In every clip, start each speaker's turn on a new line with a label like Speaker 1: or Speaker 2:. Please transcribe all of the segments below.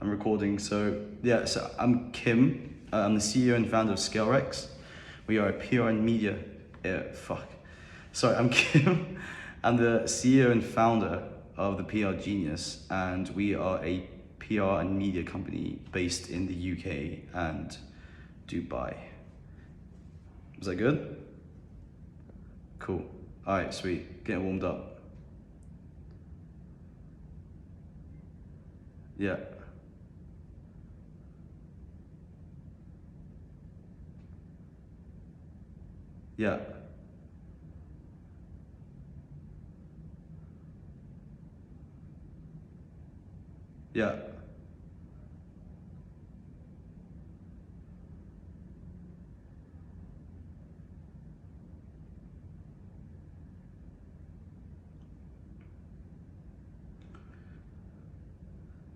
Speaker 1: I'm recording. So yeah, so I'm Kim. I'm the CEO and founder of ScaleRex. We are a PR and media. Sorry, I'm Kim. I'm the CEO and founder of the PR Genius, and we are a PR and media company based in the UK and Dubai. Was that good? Cool. All right, sweet. Getting warmed up. Yeah. Yeah. Yeah.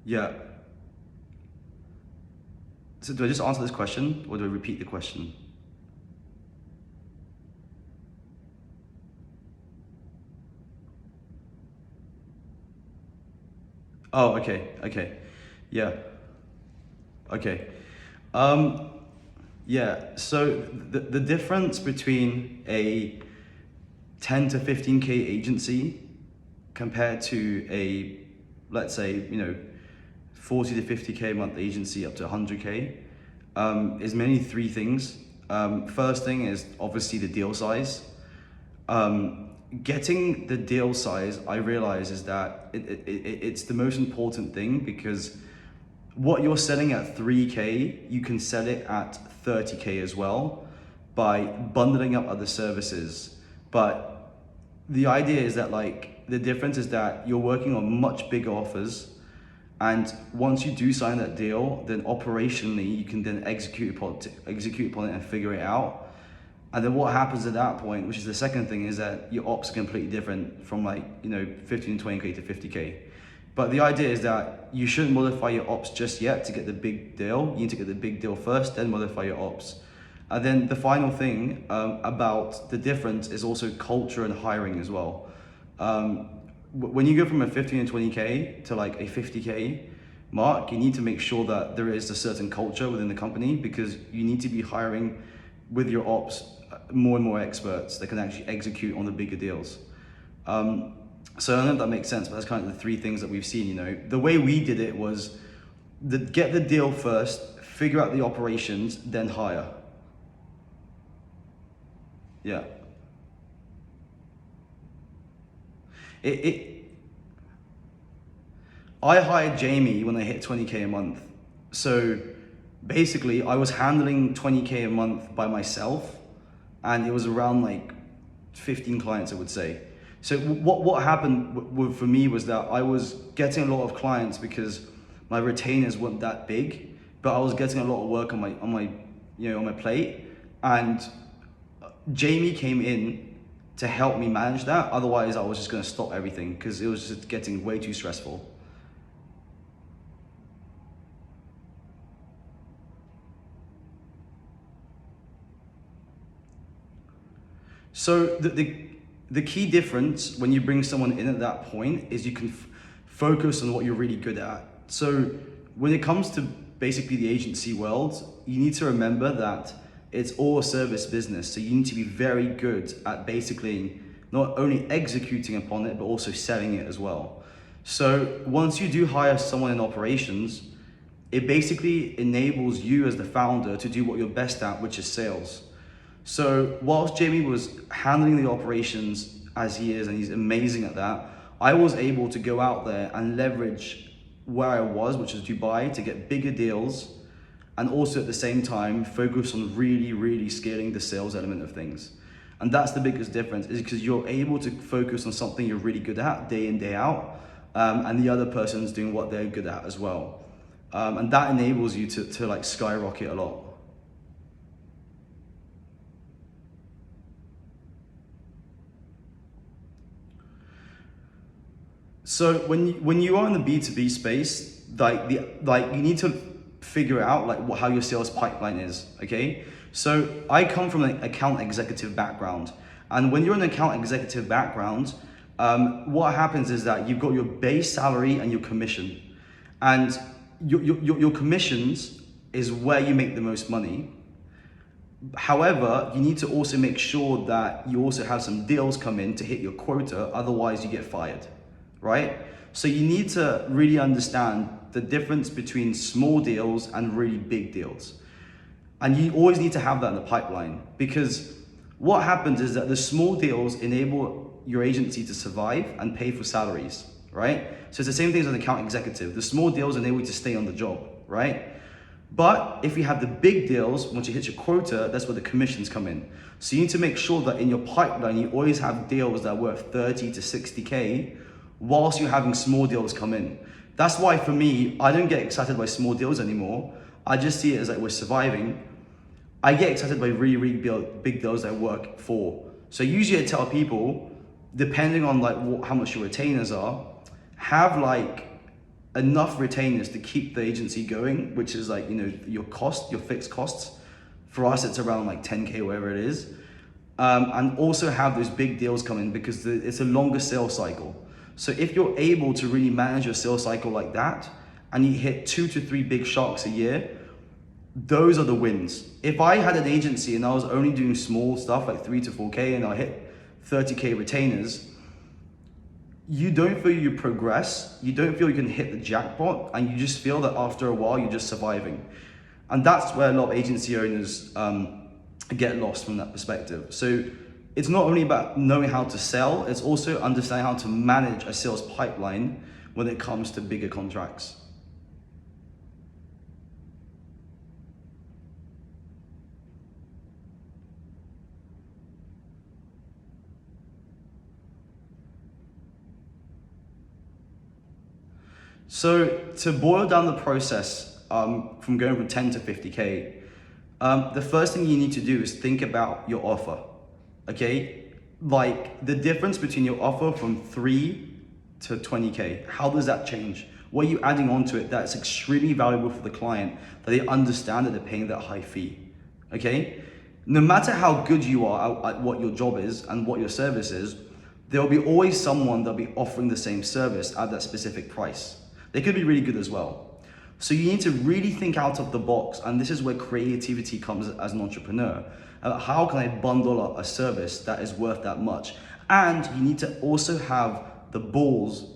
Speaker 1: Yeah. So do I just answer this question or do I repeat the question? Oh, okay, okay. Yeah, okay. Um, yeah, so the difference between a 10 to 15K agency compared to a, let's say, 40 to 50K a month agency up to 100K is mainly three things. First thing is obviously the deal size. Getting the deal size, I realize, is that it's the most important thing, because what you're selling at 3K, you can sell it at 30K as well by bundling up other services. But the idea is that, like, the difference is that you're working on much bigger offers, and once you do sign that deal, then operationally you can then execute upon it and figure it out. And then what happens at that point, which is the second thing, is that your ops are completely different from 15, 20K to 50K. But the idea is that you shouldn't modify your ops just yet to get the big deal. You need to get the big deal first, then modify your ops. And then the final thing about the difference is also culture and hiring as well. When you go from a 15 and 20K to like a 50K mark, you need to make sure that there is a certain culture within the company, because you need to be hiring with your ops more and more experts that can actually execute on the bigger deals. So I don't know if that makes sense, but that's kind of the three things that we've seen. The way we did it was get the deal first, figure out the operations, then hire. Yeah. I hired Jamie when I hit 20K a month. So basically I was handling 20K a month by myself, and it was around like 15 clients, I would say. So what happened for me was that I was getting a lot of clients because my retainers weren't that big, but I was getting a lot of work on my plate, and Jamie came in to help me manage that. Otherwise, I was just going to stop everything because it was just getting way too stressful. So the key difference when you bring someone in at that point is you can focus on what you're really good at. So when it comes to basically the agency world, you need to remember that it's all a service business. So you need to be very good at basically not only executing upon it, but also selling it as well. So once you do hire someone in operations, it basically enables you as the founder to do what you're best at, which is sales. So whilst Jamie was handling the operations as he is, and he's amazing at that, I was able to go out there and leverage where I was, which is Dubai, to get bigger deals, and also at the same time focus on really, really scaling the sales element of things. And that's the biggest difference, is because you're able to focus on something you're really good at day in, day out, and the other person's doing what they're good at as well. And that enables you to like skyrocket a lot. So when you are in the B2B space, you need to figure out how your sales pipeline is, okay? So I come from an account executive background, and when you're in an account executive background, what happens is that you've got your base salary and your commission, and your commissions is where you make the most money. However, you need to also make sure that you also have some deals come in to hit your quota, otherwise you get fired, right? So you need to really understand the difference between small deals and really big deals. And you always need to have that in the pipeline, because what happens is that the small deals enable your agency to survive and pay for salaries, right? So it's the same thing as an account executive. The small deals enable you to stay on the job, right? But if you have the big deals, once you hit your quota, that's where the commissions come in. So you need to make sure that in your pipeline, you always have deals that are worth 30 to 60K whilst you're having small deals come in. That's why for me, I don't get excited by small deals anymore. I just see it as like we're surviving. I get excited by really, really big deals that I work for. So usually I tell people, depending on like how much your retainers are, have like enough retainers to keep the agency going, which is like, you know, your fixed costs. For us, it's around like 10K, whatever it is. And also have those big deals come in, because it's a longer sales cycle. So if you're able to really manage your sales cycle like that, and you hit 2 to 3 big sharks a year, those are the wins. If I had an agency and I was only doing small stuff like 3 to 4K and I hit 30K retainers, you don't feel you progress, you don't feel you can hit the jackpot, and you just feel that after a while you're just surviving. And that's where a lot of agency owners get lost from that perspective. So it's not only about knowing how to sell, it's also understanding how to manage a sales pipeline when it comes to bigger contracts. So to boil down the process from going from 10 to 50K, the first thing you need to do is think about your offer, okay? Like the difference between your offer from 3 to 20K, how does that change? What are you adding onto it that's extremely valuable for the client, that they understand that they're paying that high fee, okay? No matter how good you are at what your job is and what your service is, there'll be always someone that'll be offering the same service at that specific price. They could be really good as well. So you need to really think out of the box, and this is where creativity comes as an entrepreneur. How can I bundle a service that is worth that much? And you need to also have the balls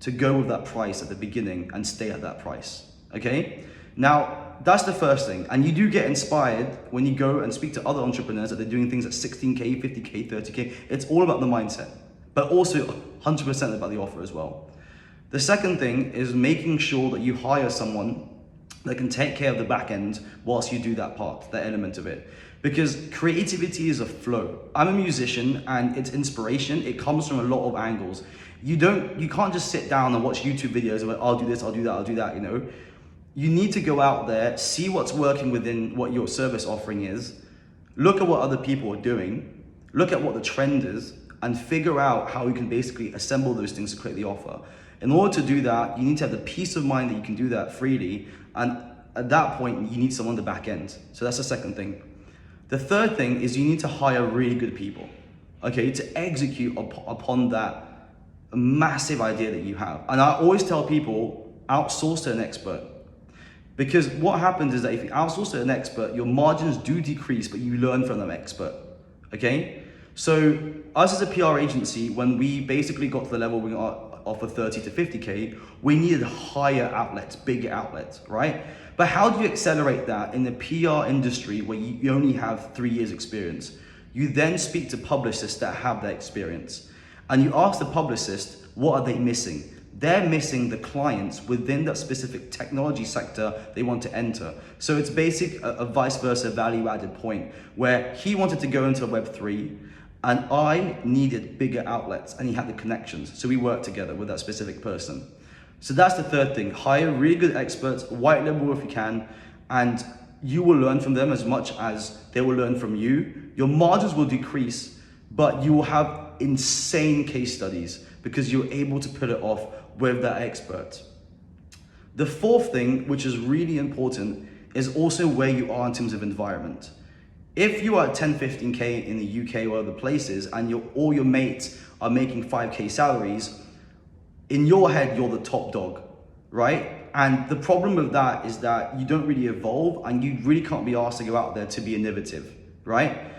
Speaker 1: to go with that price at the beginning and stay at that price, okay? Now, that's the first thing. And you do get inspired when you go and speak to other entrepreneurs that they're doing things at 16K, 50K, 30K. It's all about the mindset, but also 100% about the offer as well. The second thing is making sure that you hire someone that can take care of the back end whilst you do that part, that element of it. Because creativity is a flow. I'm a musician, and it's inspiration. It comes from a lot of angles. You can't just sit down and watch YouTube videos and like, I'll do this, I'll do that, I'll do that, you know. You need to go out there, see what's working within what your service offering is, look at what other people are doing, look at what the trend is, and figure out how you can basically assemble those things to create the offer. In order to do that, you need to have the peace of mind that you can do that freely, and at that point, you need someone on the back end. So that's the second thing. The third thing is you need to hire really good people, okay, to execute upon that massive idea that you have. And I always tell people, outsource to an expert. Because what happens is that if you outsource to an expert, your margins do decrease, but you learn from an expert, okay? So us as a PR agency, when we basically got to the level we offer 30 to 50K, we needed higher outlets, bigger outlets, right? But how do you accelerate that in the PR industry where you only have 3 years experience? You then speak to publicists that have that experience. And you ask the publicist, what are they missing? They're missing the clients within that specific technology sector they want to enter. So it's a vice versa value added point where he wanted to go into Web3, and I needed bigger outlets, and he had the connections. So we worked together with that specific person. So that's the third thing. Hire really good experts, white label if you can, and you will learn from them as much as they will learn from you. Your margins will decrease, but you will have insane case studies because you're able to put it off with that expert. The fourth thing, which is really important, is also where you are in terms of environment. If you are at 10, 15K in the UK or other places and all your mates are making 5K salaries, in your head, you're the top dog, right? And the problem with that is that you don't really evolve, and you really can't be asked to go out there to be innovative, right?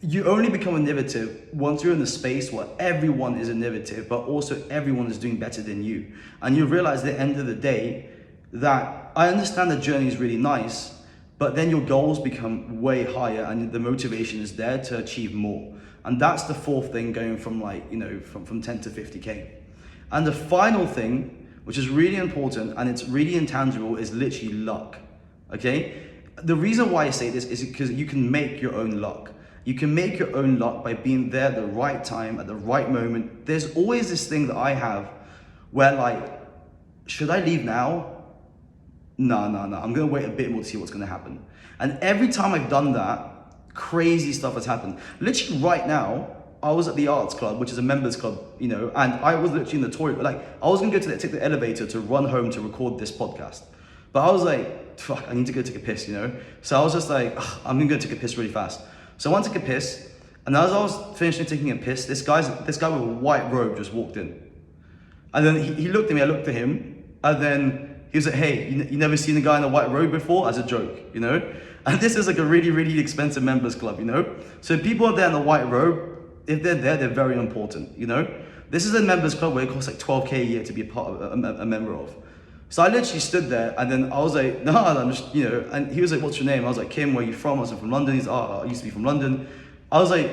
Speaker 1: You only become innovative once you're in the space where everyone is innovative, but also everyone is doing better than you. And you realize at the end of the day that I understand the journey is really nice, but then your goals become way higher and the motivation is there to achieve more. And that's the fourth thing, going from from 10 to 50K. And the final thing, which is really important and it's really intangible, is literally luck, okay? The reason why I say this is because you can make your own luck. You can make your own luck by being there at the right time, at the right moment. There's always this thing that I have where should I leave now? No. I'm gonna wait a bit more to see what's gonna happen. And every time I've done that, crazy stuff has happened. Literally right now, I was at the Arts Club, which is a members club, and I was literally in the toilet. I was gonna take the elevator to run home to record this podcast. But I was like, fuck, I need to go take a piss, So I was just like, I'm gonna go take a piss really fast. So I went to take a piss, and as I was finishing taking a piss, this guy with a white robe just walked in. And then he looked at me, I looked at him, and then he was like, hey, you never seen a guy in a white robe before? As a joke, And this is a really, really expensive members club, So people are there in the white robe. If they're there, they're very important, This is a members club where it costs 12K a year to be a part of, a member of. So I literally stood there, and then I was like, no, I'm just, and he was like, what's your name? I was like, Kim, where are you from? I was like, from London. He's like, I used to be from London. I was like,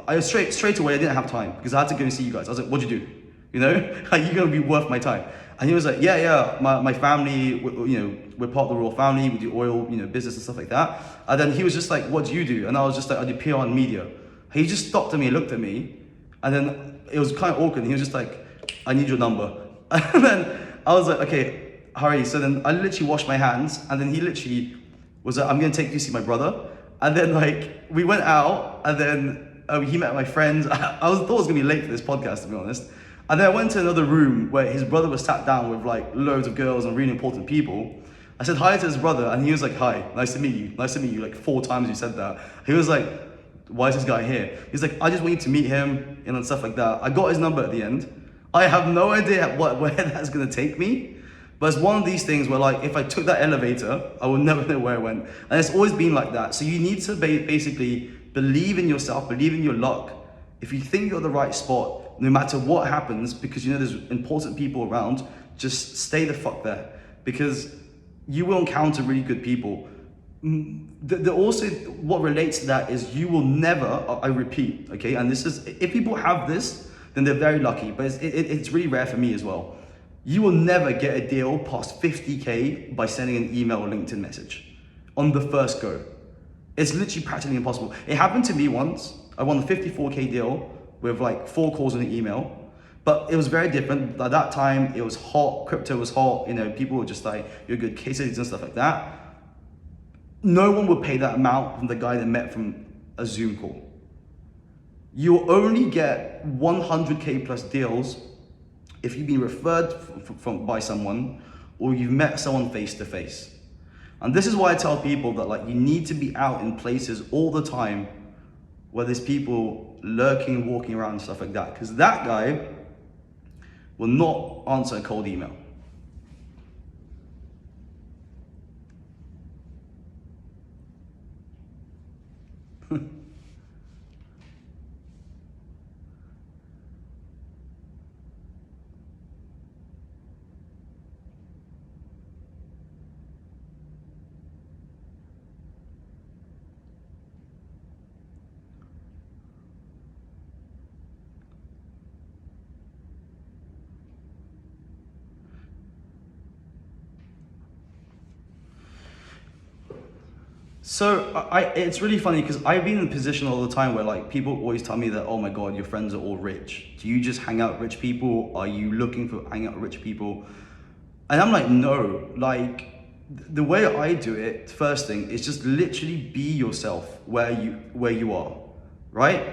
Speaker 1: I straight away, I didn't have time because I had to go and see you guys. I was like, what'd you do? Are you gonna be worth my time? And he was like, yeah, my family, we're part of the royal family, we do oil, business and stuff like that. And then he was just like, what do you do? And I was just like, I do PR and media. He just stopped at me and looked at me, and then it was kind of awkward. And he was just like, I need your number. And then I was like, okay, hurry. So then I literally washed my hands, and then he literally was like, I'm gonna take you to see my brother. And then we went out, and then he met my friends. thought I was gonna be late for this podcast, to be honest. And then I went to another room where his brother was sat down with loads of girls and really important people. I said hi to his brother, and he was like, hi, nice to meet you. Nice to meet you, 4 times you said that. He was like, why is this guy here? He's like, I just want you to meet him, and stuff like that. I got his number at the end. I have no idea where that's gonna take me, but it's one of these things where if I took that elevator, I would never know where I went. And it's always been like that. So you need to basically believe in yourself, believe in your luck. If you think you're at the right spot, no matter what happens, because there's important people around, just stay the fuck there, because you will encounter really good people. Also, what relates to that is you will never, I repeat, okay, and this is, if people have this, then they're very lucky, but it's really rare for me as well. You will never get a deal past 50K by sending an email or LinkedIn message on the first go. It's literally practically impossible. It happened to me once. I won a 54K deal with 4 calls and an email, but it was very different. At that time, it was hot, crypto was hot, people were just like, you're good case studies and stuff like that. No one would pay that amount from the guy they met from a Zoom call. You'll only get 100K plus deals if you've been referred by someone, or you've met someone face to face. And this is why I tell people that you need to be out in places all the time where there's people lurking, walking around and stuff like that, because that guy will not answer a cold email. So it's really funny because I've been in a position all the time where people always tell me that, oh my God, your friends are all rich. Do you just hang out with rich people? Are you looking for hang out with rich people? And I'm like, no, the way I do it, first thing, is just literally be yourself where you are, right?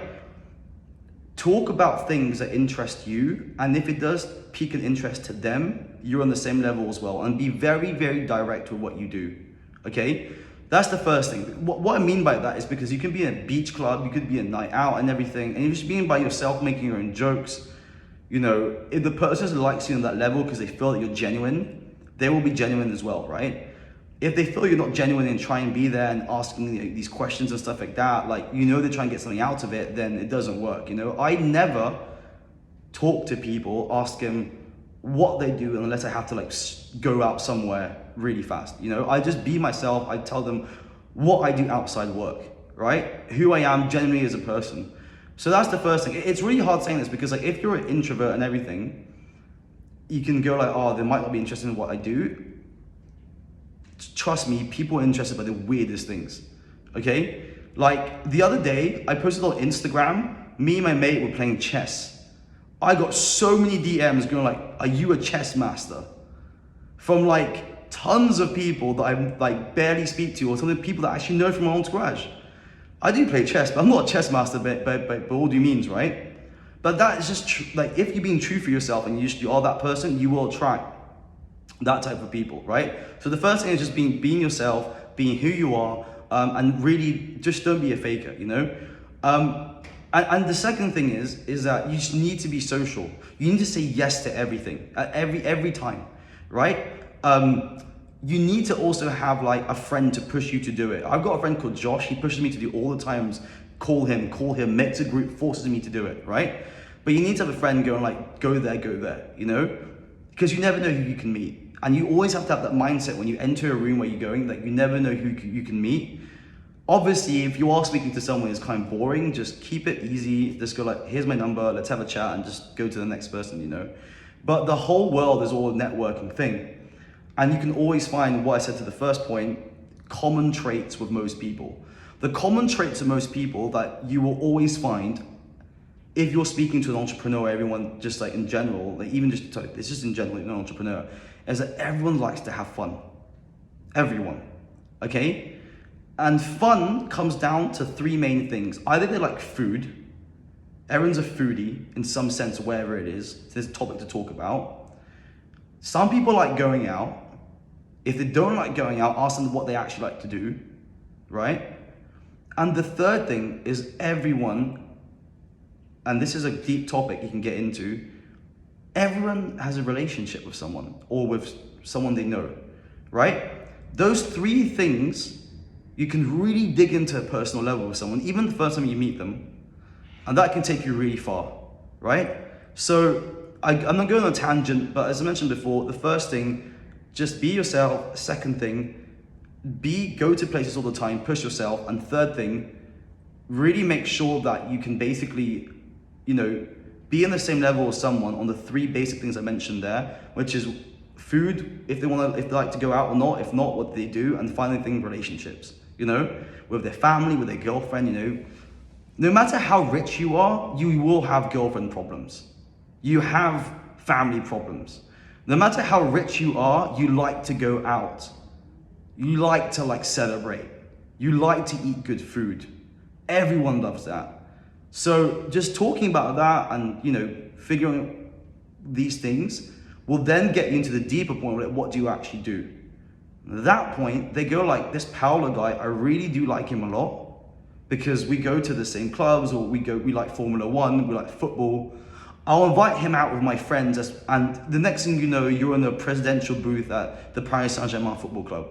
Speaker 1: Talk about things that interest you, and if it does pique an interest to them, you're on the same level as well, and be very, very direct with what you do, okay? That's the first thing. What I mean by that is because you can be in a beach club, you could be a night out and everything, and you're just being by yourself, making your own jokes. If the person likes you on that level because they feel that you're genuine, they will be genuine as well, right? If they feel you're not genuine and try and be there and asking these questions and stuff like that, like, they're trying to get something out of it, then it doesn't work, I never talk to people, ask them what they do unless I have to like go out somewhere really fast. I just be myself. I tell them what I do outside work, right? Who I am genuinely as a person. So that's the first thing. It's really hard saying this because like if you're an introvert and everything, you can go like, oh, they might not be interested in what I do. Trust me, people are interested by the weirdest things, okay? Like the other day, I posted on Instagram, me and my mate were playing chess. I got so many DMs going like, are you a chess master? From like tons of people that I like barely speak to, or some of the people that I actually know from my entourage. I do play chess, but I'm not a chess master by all due means, right? But that is just like, if you're being true for yourself and you are that person, you will attract that type of people, right? So the first thing is just being yourself, being who you are, and really just don't be a faker, And the second thing is that you just need to be social. You need to say yes to everything, every time, right? You need to also have like a friend to push you to do it. I've got a friend called Josh. He pushes me to do all the times. Call him, makes a group, forces me to do it, right? But you need to have a friend going like, go there, because you never know who you can meet. And you always have to have that mindset when you enter a room where you're going, that you never know who you can meet. Obviously, if you are speaking to someone who's kind of boring, just keep it easy. Just go like, here's my number, let's have a chat, and just go to the next person, But the whole world is all a networking thing. And you can always find, what I said to the first point, common traits with most people. The common traits of most people that you will always find if you're speaking to an entrepreneur, everyone just like in general, like even just, it's just in general, an entrepreneur, is that everyone likes to have fun. Everyone, okay? And fun comes down to three main things. Either they like food, everyone's a foodie in some sense, wherever it is, there's a topic to talk about. Some people like going out. If they don't like going out, ask them what they actually like to do, right? And the third thing is everyone, and this is a deep topic you can get into, everyone has a relationship with someone or with someone they know, right? Those three things, you can really dig into a personal level with someone, even the first time you meet them, and that can take you really far, right? So I'm not going on a tangent, but as I mentioned before, the first thing, just be yourself. Second thing, go to places all the time, push yourself. And third thing, really make sure that you can basically, be in the same level as someone on the three basic things I mentioned there, which is food, if they like to go out or not, if not, what they do, and final thing, relationships, with their family, with their girlfriend, No matter how rich you are, you will have girlfriend problems. You have family problems. No matter how rich you are, you like to go out. You like to celebrate. You like to eat good food. Everyone loves that. So just talking about that and, figuring these things will then get you into the deeper point of what do you actually do? At that point, they go like, this Paolo guy, I really do like him a lot because we go to the same clubs, or we like Formula One, we like football. I'll invite him out with my friends, and the next thing you know, you're in the presidential booth at the Paris Saint-Germain football club,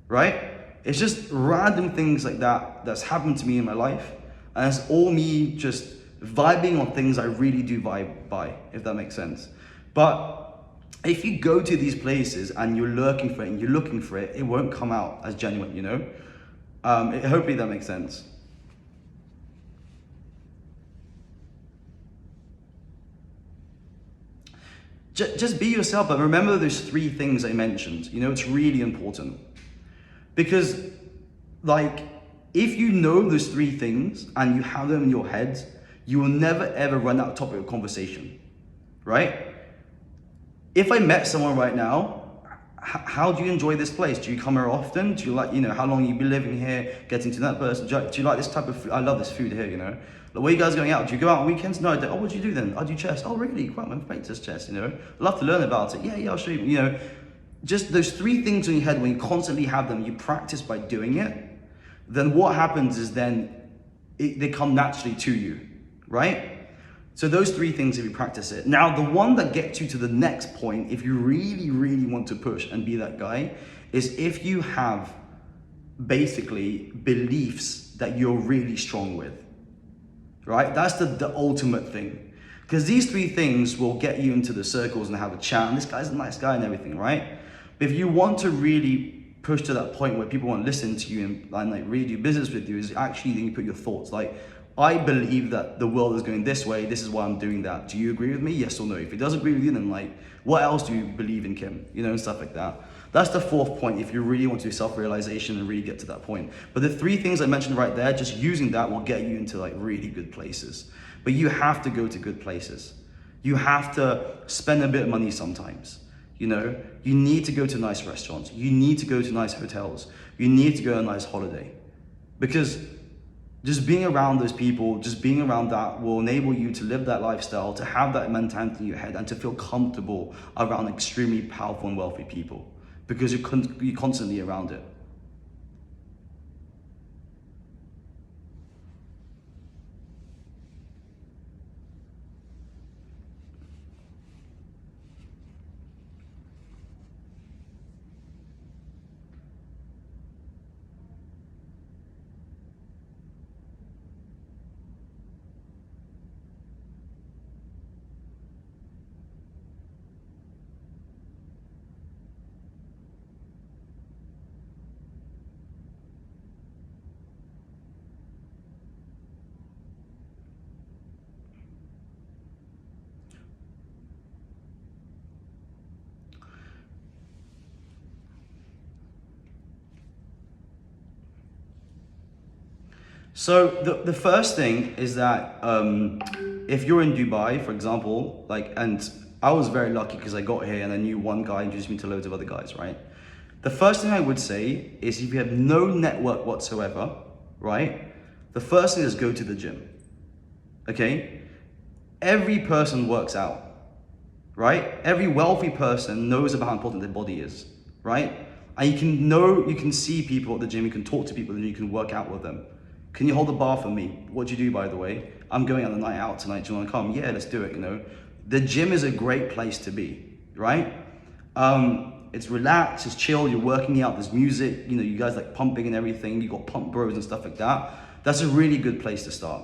Speaker 1: right? It's just random things like that that's happened to me in my life, and it's all me just vibing on things I really do vibe by, if that makes sense. But if you go to these places and you're lurking for it and you're looking for it, it won't come out as genuine, hopefully that makes sense. Just be yourself, but remember those three things I mentioned. It's really important. Because, if you know those three things and you have them in your head, you will never ever run out of topic of conversation, right? If I met someone right now, how do you enjoy this place? Do you come here often? Do you like, how long you been living here, getting to know that person? Do you like this type of food? I love this food here, The way you guys going out, do you go out on weekends? No, I don't. Oh, what do you do then? I do chess. Oh, really? Quite my mate does chess, I'd love to learn about it. Yeah, I'll show you, Just those three things in your head, when you constantly have them, you practice by doing it, then what happens is then they come naturally to you, right? So those three things, if you practice it. Now, the one that gets you to the next point, if you really, really want to push and be that guy, is if you have basically beliefs that you're really strong with, right? That's the ultimate thing. Because these three things will get you into the circles and have a chat, and this guy's a nice guy and everything, right? But if you want to really push to that point where people want to listen to you and like really do business with you, is actually then you put your thoughts like, I believe that the world is going this way, this is why I'm doing that. Do you agree with me? Yes or no? If it doesn't agree with you, then like, what else do you believe in, Kim? You know, and stuff like that. That's the fourth point if you really want to do self-realization and really get to that point. But the three things I mentioned right there, just using that will get you into like really good places. But you have to go to good places. You have to spend a bit of money sometimes. You know, you need to go to nice restaurants. You need to go to nice hotels. You need to go on a nice holiday. Because just being around those people, just being around that will enable you to live that lifestyle, to have that mentality in your head, and to feel comfortable around extremely powerful and wealthy people. Because you're constantly around it. So the first thing is that if you're in Dubai, for example, like, and I was very lucky because I got here and I knew one guy introduced me to loads of other guys, right? The first thing I would say is if you have no network whatsoever, right? The first thing is go to the gym, okay? Every person works out, right? Every wealthy person knows about how important their body is, right? And you can see people at the gym, you can talk to people and you can work out with them. Can you hold the bar for me? What do you do, by the way? I'm going on a night out tonight. Do you want to come? Yeah, let's do it, you know. The gym is a great place to be, right? It's relaxed, it's chill, you're working out, there's music, you know, you guys like pumping and everything, you got pump bros and stuff like that. That's a really good place to start.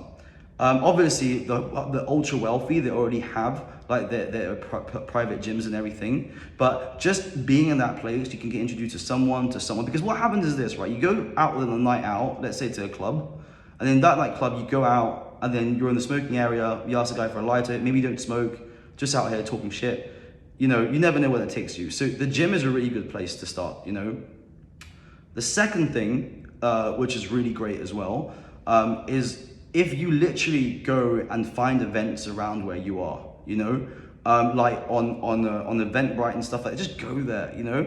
Speaker 1: Obviously, the ultra wealthy, they already have like their private gyms and everything. But just being in that place, you can get introduced to someone. Because what happens is this, right? You go out on a night out, let's say to a club, and then that nightclub, you go out, and then you're in the smoking area, you ask a guy for a lighter, maybe you don't smoke, just out here talking shit. You know, you never know where that takes you. So the gym is a really good place to start, you know. The second thing, which is really great as well, is if you literally go and find events around where you are, you know, like on Eventbrite and stuff like that, just go there, you know.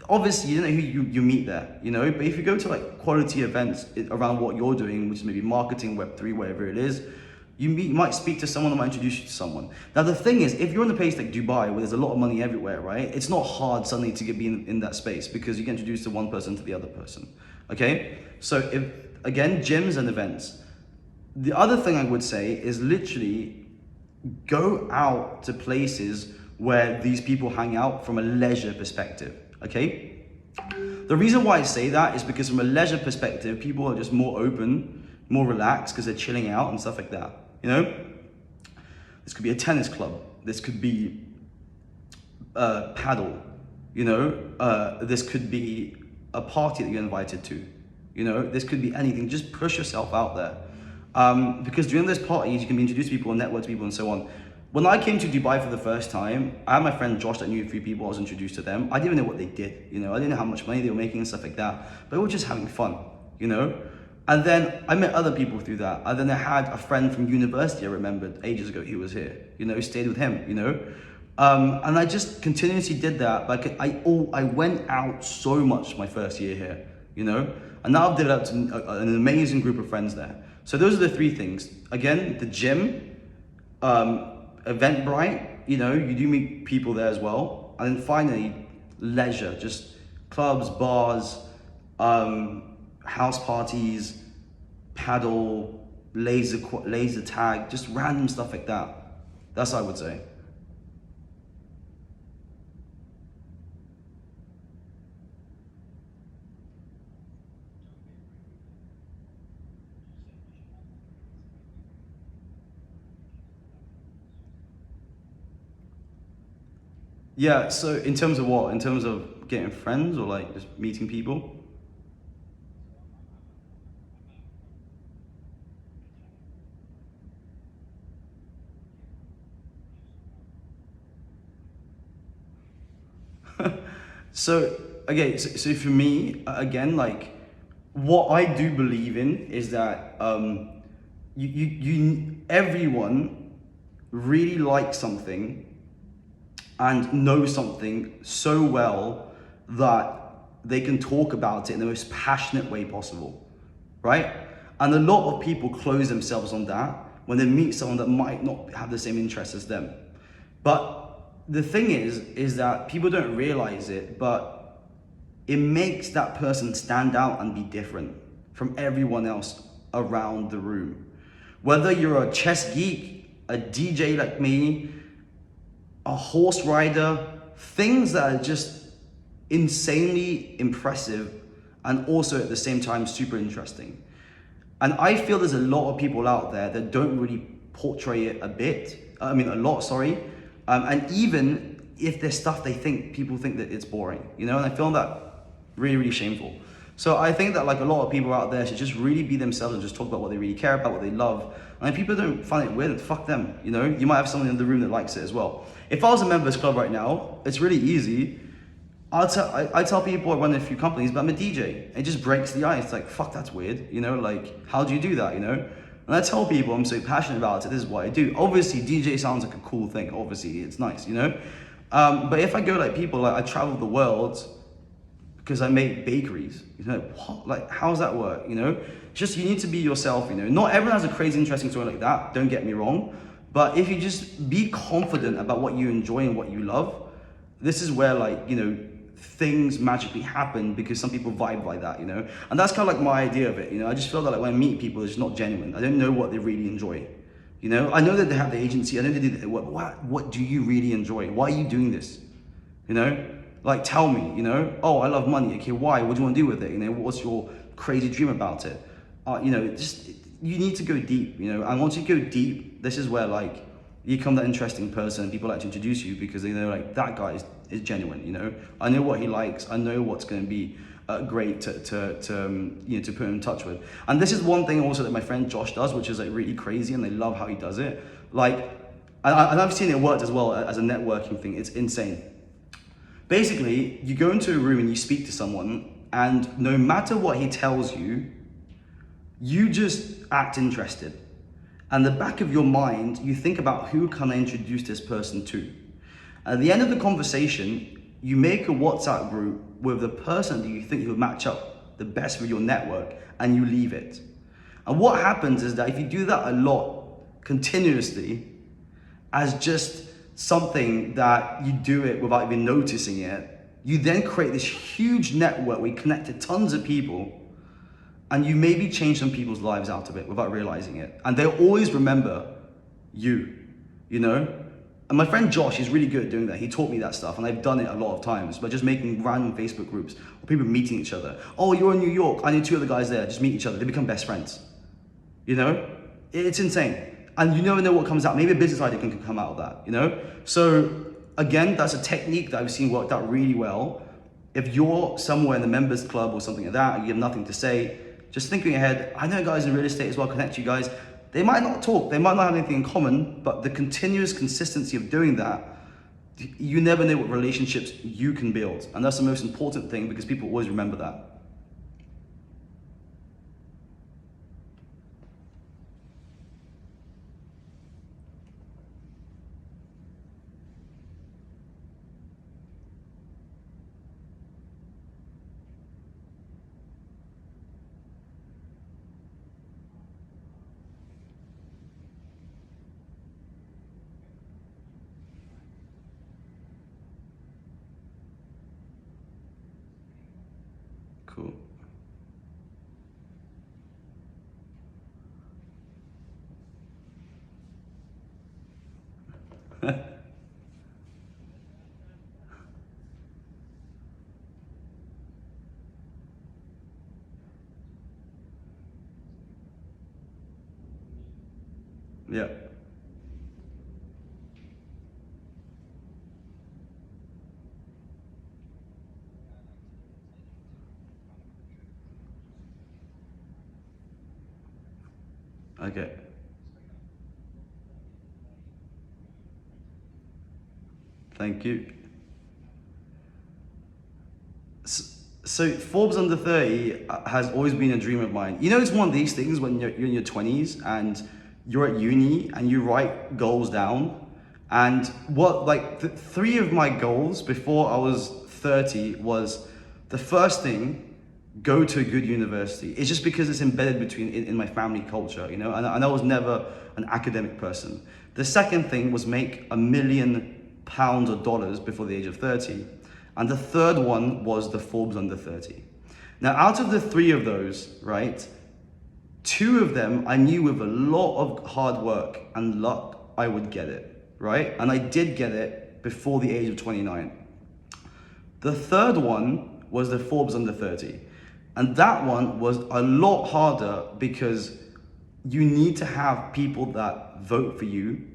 Speaker 1: Obviously, you don't know who you meet there, you know, but if you go to like quality events around what you're doing, which is maybe marketing, Web3, whatever it is, you might speak to someone that might introduce you to someone. Now, the thing is, if you're in a place like Dubai, where there's a lot of money everywhere, right? It's not hard suddenly to be in that space because you get introduced to one person to the other person, okay? So, again, gyms and events. The other thing I would say is literally go out to places where these people hang out from a leisure perspective, okay? The reason why I say that is because from a leisure perspective, people are just more open, more relaxed because they're chilling out and stuff like that, you know? This could be a tennis club. This could be paddle, you know? This could be a party that you're invited to, you know? This could be anything. Just push yourself out there. Because during those parties, you can be introduced to people and network to people and so on. When I came to Dubai for the first time, I had my friend Josh that knew a few people, I was introduced to them. I didn't even know what they did, you know, I didn't know how much money they were making and stuff like that, but we were just having fun, you know? And then I met other people through that. And then I had a friend from university I remembered ages ago, he was here, you know, stayed with him, you know? And I just continuously did that. Like I went out so much my first year here, you know? And now I've developed an amazing group of friends there. So those are the three things. Again, the gym, Eventbrite, you know, you do meet people there as well. And then finally, leisure, just clubs, bars, house parties, paddle, laser tag, just random stuff like that. That's what I would say. Yeah, so in terms of what? In terms of getting friends or like just meeting people? So, okay, so for me, again, like, what I do believe in is that everyone really likes something and know something so well that they can talk about it in the most passionate way possible, right? And a lot of people close themselves on that when they meet someone that might not have the same interests as them. But the thing is that people don't realize it, but it makes that person stand out and be different from everyone else around the room. Whether you're a chess geek, a DJ like me, a horse rider, things that are just insanely impressive and also at the same time super interesting. And I feel there's a lot of people out there that don't really portray it a lot, sorry. And even if there's stuff people think that it's boring, you know, and I feel that really, really shameful. So I think that like a lot of people out there should just really be themselves and just talk about what they really care about, what they love. And if people don't find it weird, fuck them, you know? You might have someone in the room that likes it as well. If I was a members club right now, it's really easy. I tell people I run a few companies, but I'm a DJ. It just breaks the ice. It's like, fuck, that's weird. You know, like, how do you do that, you know? And I tell people I'm so passionate about it, this is what I do. Obviously, DJ sounds like a cool thing. Obviously, it's nice, you know? But if I go like people, like I travel the world because I make bakeries. You know, what? Like, how does that work, you know? Just, you need to be yourself, you know? Not everyone has a crazy, interesting story like that, don't get me wrong. But if you just be confident about what you enjoy and what you love, this is where like, you know, things magically happen because some people vibe like that, you know? And that's kind of like my idea of it, you know? I just feel that like when I meet people, it's not genuine. I don't know what they really enjoy, you know? I know that they have the agency, I know they do the, what do you really enjoy? Why are you doing this, you know? Like, tell me, you know? Oh, I love money. Okay, why? What do you want to do with it? You know, what's your crazy dream about it? You know, just, you need to go deep, you know? And once you go deep, this is where like, you become that interesting person and people like to introduce you because they know like that guy is genuine, you know? I know what he likes, I know what's going to be great you know, to put him in touch with. And this is one thing also that my friend Josh does, which is like really crazy and I love how he does it. Like, and I've seen it worked as well as a networking thing, it's insane. Basically, you go into a room and you speak to someone and no matter what he tells you, you just act interested. And the back of your mind, you think about who can I introduce this person to. At the end of the conversation, you make a WhatsApp group with the person that you think you would match up the best with your network and you leave it. And what happens is that if you do that a lot, continuously, as just something that you do it without even noticing it, you then create this huge network where you connect to tons of people and you maybe change some people's lives out of it without realizing it. And they'll always remember you know? And my friend Josh is really good at doing that. He taught me that stuff and I've done it a lot of times by just making random Facebook groups or people meeting each other. Oh, you're in New York, I need two other guys there, just meet each other. They become best friends, you know? It's insane. And you never know what comes out. Maybe a business idea can come out of that, you know? So again, that's a technique that I've seen worked out really well. If you're somewhere in the members club or something like that, and you have nothing to say, just thinking ahead, I know guys in real estate as well, connect you guys. They might not talk, they might not have anything in common, but the continuous consistency of doing that, you never know what relationships you can build. And that's the most important thing because people always remember that. Cool. Yeah. Okay. Thank you. So Forbes under 30 has always been a dream of mine. You know, it's one of these things when you're in your 20s and you're at uni and you write goals down. And what, like, three of my goals before I was 30 was the first thing, go to a good university. It's just because it's embedded in my family culture, you know, and I was never an academic person. The second thing was make £1,000,000 or dollars before the age of 30. And the third one was the Forbes under 30. Now, out of the three of those, right, two of them I knew with a lot of hard work and luck, I would get it, right? And I did get it before the age of 29. The third one was the Forbes under 30. And that one was a lot harder because you need to have people that vote for you,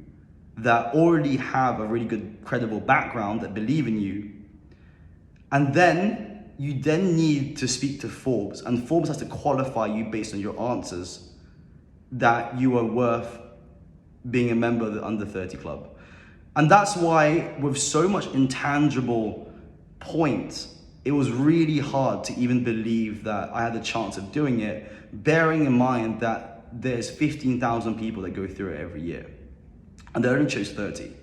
Speaker 1: that already have a really good, credible background, that believe in you. And then you need to speak to Forbes, and Forbes has to qualify you based on your answers that you are worth being a member of the under 30 club. And that's why with so much intangible points, it was really hard to even believe that I had the chance of doing it, bearing in mind that there's 15,000 people that go through it every year. And they only chose 30.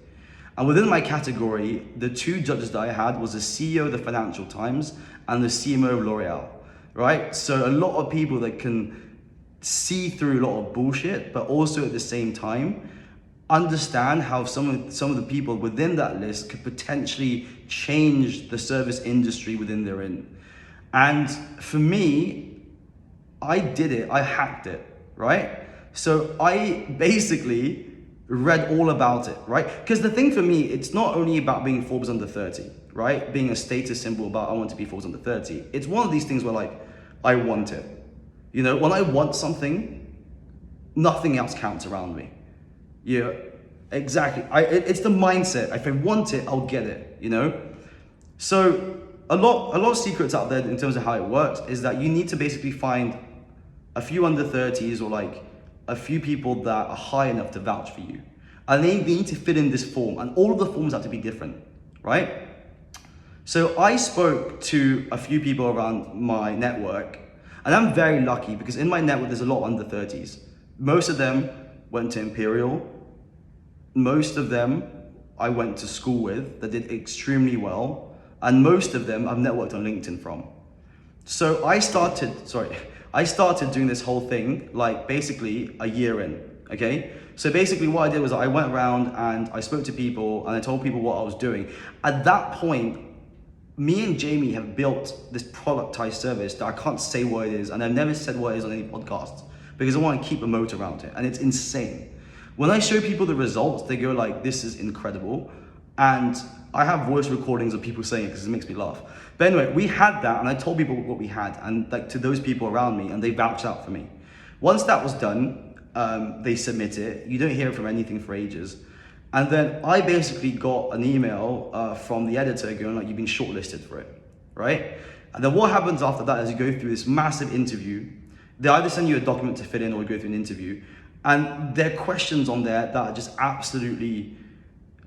Speaker 1: And within my category, the two judges that I had was the CEO of the Financial Times and the CMO of L'Oreal, right? So a lot of people that can see through a lot of bullshit, but also at the same time, understand how some of the people within that list could potentially change the service industry within they're in. And for me, I did it, I hacked it, right? So I basically read all about it, right? Because the thing for me, it's not only about being Forbes under 30, right? Being a status symbol about I want to be Forbes under 30. It's one of these things where like, I want it. You know, when I want something, nothing else counts around me. Yeah, exactly. It's the mindset. If I want it, I'll get it, you know? So a lot of secrets out there in terms of how it works is that you need to basically find a few under 30s or like a few people that are high enough to vouch for you. And they need to fit in this form, and all of the forms have to be different, right? So I spoke to a few people around my network, and I'm very lucky because in my network, there's a lot of under 30s. Most of them went to Imperial. Most of them I went to school with that did extremely well. And most of them I've networked on LinkedIn from. So I started doing this whole thing like basically a year in, okay? So basically what I did was I went around and I spoke to people and I told people what I was doing. At that point, me and Jamie have built this productized service that I can't say what it is, and I've never said what it is on any podcast because I want to keep a moat around it, and it's insane. When I show people the results, they go like, this is incredible. And I have voice recordings of people saying it because it makes me laugh. But anyway, we had that and I told people what we had and like to those people around me, and they vouched out for me. Once that was done, they submit it. You don't hear from anything for ages. And then I basically got an email from the editor going like, you've been shortlisted for it, right? And then what happens after that is you go through this massive interview. They either send you a document to fill in or you go through an interview. And there are questions on there that are just absolutely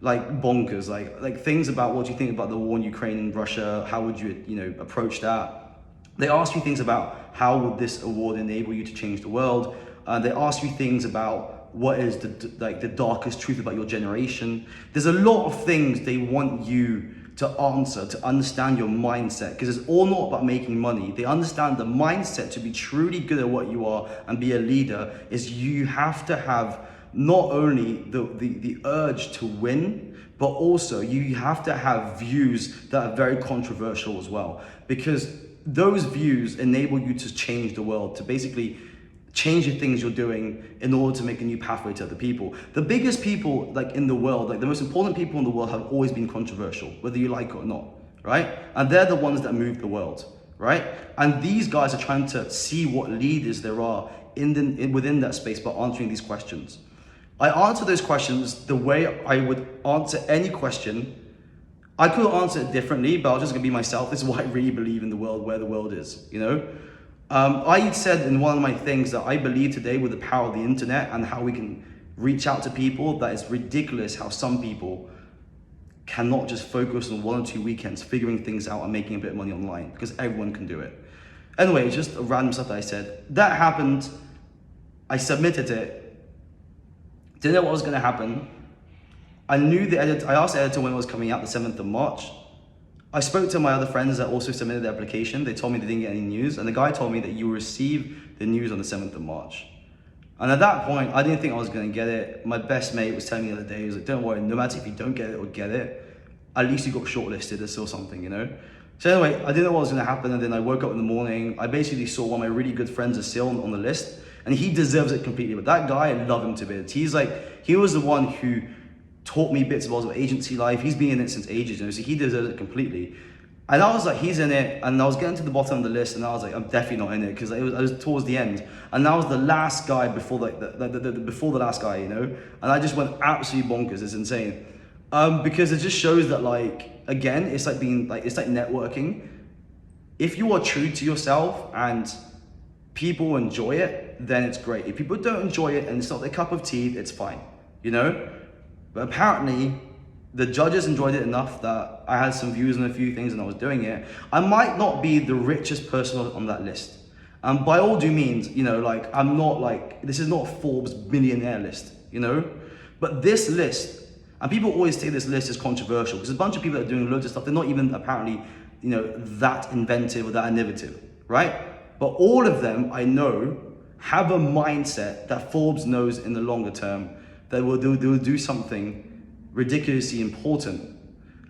Speaker 1: like bonkers, like things about what do you think about the war in Ukraine and Russia, how would you approach that? They ask you things about how would this award enable you to change the world? They ask you things about what is the darkest truth about your generation. There's a lot of things they want you to answer, to understand your mindset, because it's all not about making money. They understand the mindset to be truly good at what you are and be a leader is you have to have not only the urge to win, but also you have to have views that are very controversial as well, because those views enable you to change the world, to basically change the things you're doing in order to make a new pathway to other people. The biggest people like in the world, like the most important people in the world have always been controversial, whether you like it or not, right? And they're the ones that move the world, right? And these guys are trying to see what leaders there are within that space by answering these questions. I answer those questions the way I would answer any question. I could answer it differently, but I was just gonna be myself. This is why I really believe in the world, where the world is, you know? I said in one of my things that I believe today with the power of the internet and how we can reach out to people, that it's ridiculous how some people cannot just focus on 1 or 2 weekends figuring things out and making a bit of money online, because everyone can do it. Anyway, just a random stuff that I said. That happened, I submitted it, didn't know what was gonna happen. I knew the editor, I asked the editor when it was coming out, the 7th of March. I spoke to my other friends that also submitted their application. They told me they didn't get any news, and the guy told me that you will receive the news on the 7th of March. And at that point, I didn't think I was gonna get it. My best mate was telling me the other day, he was like, don't worry, no matter if you don't get it or get it, at least you got shortlisted or still something, you know? So anyway, I didn't know what was gonna happen, and then I woke up in the morning, I basically saw one of my really good friends is still on the list, and he deserves it completely. But that guy, I love him to bits. He was the one who taught me bits about agency life. He's been in it since ages, you know, so he deserves it completely. And I was like, he's in it, and I was getting to the bottom of the list, and I was like, I'm definitely not in it, because I was towards the end, and I was the last guy before before the last guy, you know, and I just went absolutely bonkers. It's insane, because it just shows that, like, again, it's like networking. If you are true to yourself and people enjoy it, then it's great. If people don't enjoy it and it's not their cup of tea, it's fine, you know. But apparently, the judges enjoyed it enough that I had some views on a few things and I was doing it. I might not be the richest person on that list. And by all due means, you know, like, I'm not like, this is not a Forbes millionaire list, you know? But this list, and people always say this list is controversial because there's a bunch of people that are doing loads of stuff. They're not even apparently, you know, that inventive or that innovative, right? But all of them, I know, have a mindset that Forbes knows in the longer term that they will do something ridiculously important.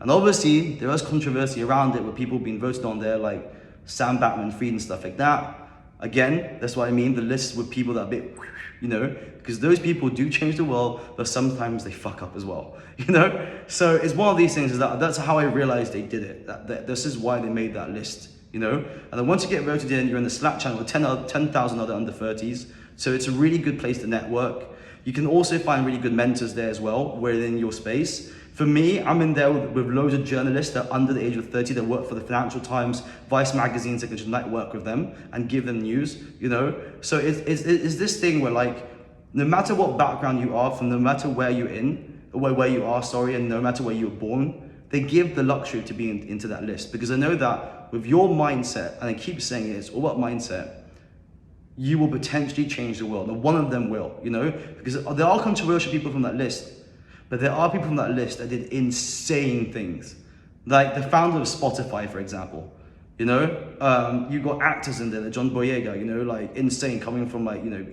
Speaker 1: And obviously, there is controversy around it with people being voted on there, like Sam Bankman-Fried and stuff like that. Again, that's what I mean, the list with people that are a bit, you know, because those people do change the world, but sometimes they fuck up as well, you know? So it's one of these things, is that's how I realized they did it, that this is why they made that list, you know? And then once you get voted in, you're in the Slack channel with 10,000 other under 30s. So it's a really good place to network. You can also find really good mentors there as well, within your space. For me, I'm in there with loads of journalists that are under the age of 30 that work for the Financial Times, Vice magazines that can just network with them and give them news, you know? So it's this thing where, like, no matter what background you are from, no matter where you're where you are, and no matter where you were born, they give the luxury to be into that list, because I know that with your mindset, and I keep saying it, it's all about mindset, you will potentially change the world. And one of them will, you know, because there are controversial people from that list, but there are people from that list that did insane things. Like the founder of Spotify, for example, you know, you got actors in there, like John Boyega, you know, like insane, coming from, like, you know,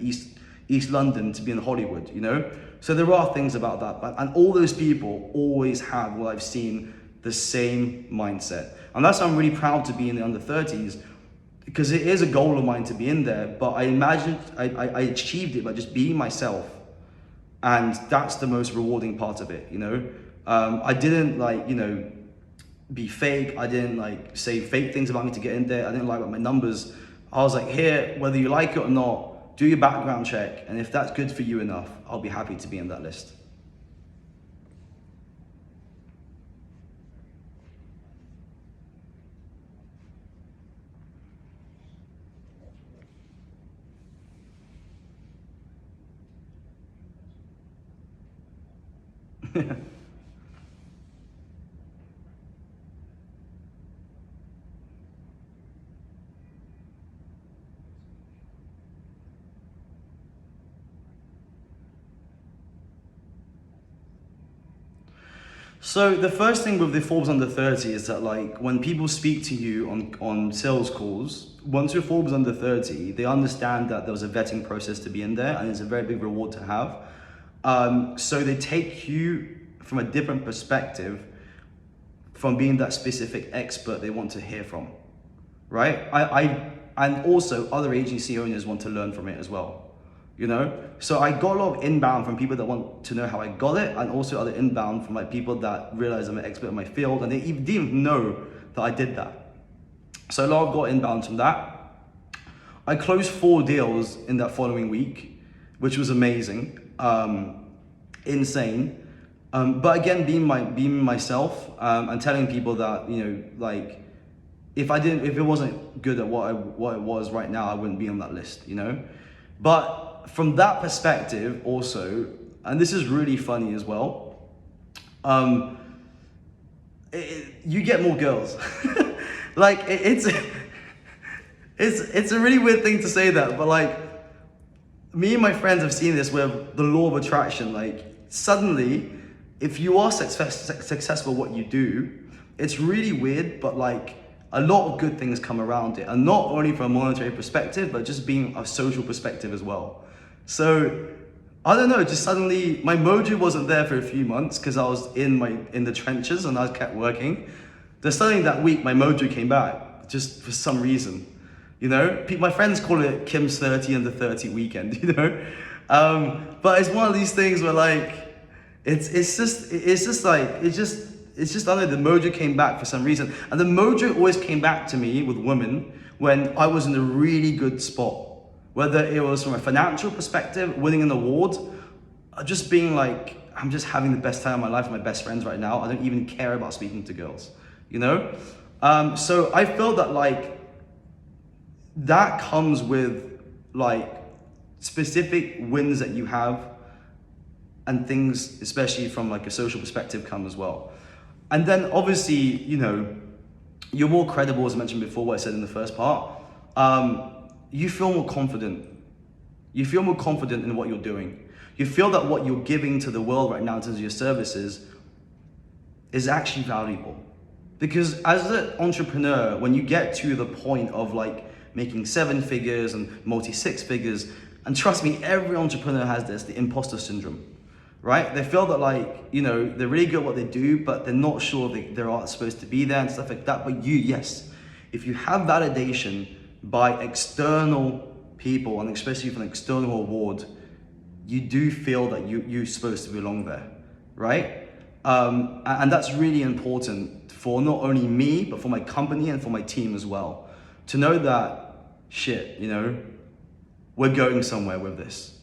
Speaker 1: East London to be in Hollywood, you know? So there are things about that, and all those people always have, what I've seen, the same mindset. And that's why I'm really proud to be in the under 30s, because it is a goal of mine to be in there, but I imagined, I achieved it by just being myself. And that's the most rewarding part of it, you know? I didn't, like, you know, be fake. I didn't, like, say fake things about me to get in there. I didn't lie about my numbers. I was like, here, whether you like it or not, do your background check. And if that's good for you enough, I'll be happy to be in that list. So the first thing with the Forbes under 30 is that, like, when people speak to you on sales calls, once you're Forbes under 30, they understand that there was a vetting process to be in there, and it's a very big reward to have. So they take you from a different perspective from being that specific expert they want to hear from, right? And also other agency owners want to learn from it as well. You know, so I got a lot of inbound from people that want to know how I got it, and also other inbound from, like, people that realize I'm an expert in my field, and they didn't even know that I did that. So a lot of got inbound from that. I closed 4 deals in that following week, which was amazing. insane. But again, being myself, and telling people that, you know, like, if it wasn't good at what it was right now, I wouldn't be on that list, you know? But from that perspective also, and this is really funny as well, you get more girls. Like, it's a really weird thing to say that, but like, me and my friends have seen this with the law of attraction. Like, suddenly, if you are successful at what you do, it's really weird, but like, a lot of good things come around it, and not only from a monetary perspective, but just being a social perspective as well. So I don't know, just suddenly my mojo wasn't there for a few months because I was in the trenches and I kept working. Then suddenly that week my mojo came back, just for some reason. You know, my friends call it Kim's 30 under 30 weekend, you know? But it's one of these things where like, it's just I don't know, the mojo came back for some reason. And the mojo always came back to me with women when I was in a really good spot. Whether it was from a financial perspective, winning an award, just being like, I'm just having the best time of my life with my best friends right now. I don't even care about speaking to girls, you know? So I feel that like, that comes with like specific wins that you have, and things, especially from like a social perspective, come as well. And then obviously, you know, you're more credible, as I mentioned before, what I said in the first part. You feel more confident. You feel more confident in what you're doing. You feel that what you're giving to the world right now in terms of your services is actually valuable. Because as an entrepreneur, when you get to the point of like making 7 figures and multi-6 figures, and trust me, every entrepreneur has this, the imposter syndrome, right? They feel that like, you know, they're really good at what they do, but they're not sure they're supposed to be there and stuff like that. But yes, if you have validation by external people, and especially from an external award, you do feel that you're supposed to belong there, right? And that's really important for not only me, but for my company and for my team as well. To know that, shit, you know, we're going somewhere with this.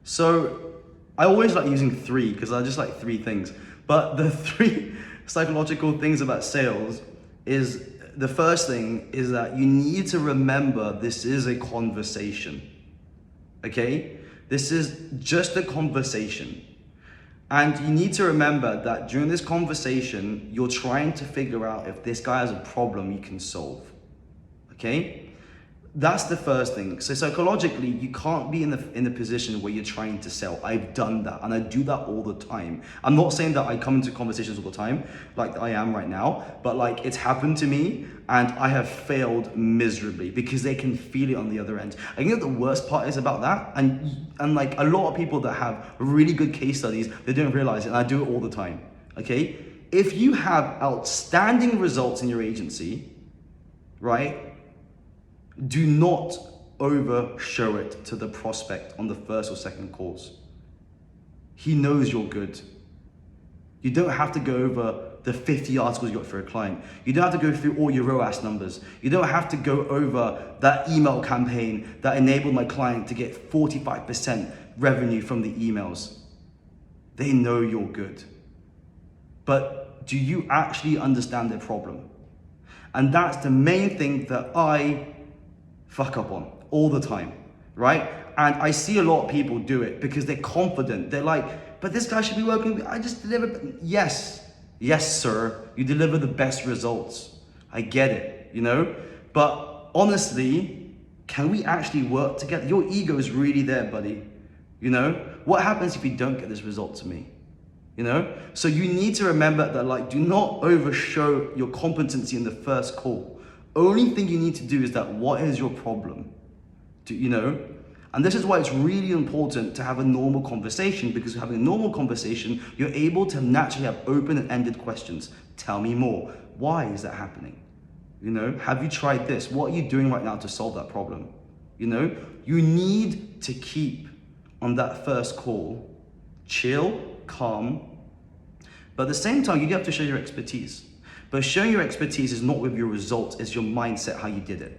Speaker 1: So I always like using 3 because I just like 3 things. But the 3 psychological things about sales is, the first thing is that you need to remember this is a conversation, okay? This is just a conversation. And you need to remember that during this conversation, you're trying to figure out if this guy has a problem you can solve, okay? That's the first thing. So psychologically, you can't be in the position where you're trying to sell. I've done that, and I do that all the time. I'm not saying that I come into conversations all the time, like I am right now, but like it's happened to me, and I have failed miserably because they can feel it on the other end. I think the worst part is about that, and like a lot of people that have really good case studies, they don't realize it, and I do it all the time, okay? If you have outstanding results in your agency, right? Do not overshow it to the prospect on the first or second calls. He knows you're good. You don't have to go over the 50 articles you got for a client. You don't have to go through all your ROAS numbers. You don't have to go over that email campaign that enabled my client to get 45% revenue from the emails. They know you're good. But do you actually understand their problem? And that's the main thing that I fuck up on all the time, right? And I see a lot of people do it because they're confident. They're like, but this guy should be working. I just deliver. Yes, sir, you deliver the best results. I get it, you know? But honestly, can we actually work together? Your ego is really there, buddy. You know? What happens if you don't get this result to me? You know? So you need to remember that, like, do not overshow your competency in the first call. Only thing you need to do is that, what is your problem? You know? And this is why it's really important to have a normal conversation, because having a normal conversation, you're able to naturally have open and ended questions. Tell me more. Why is that happening? You know, have you tried this? What are you doing right now to solve that problem? You know, you need to keep on that first call chill, calm, but at the same time, you have to show your expertise. But showing your expertise is not with your results, it's your mindset, how you did it.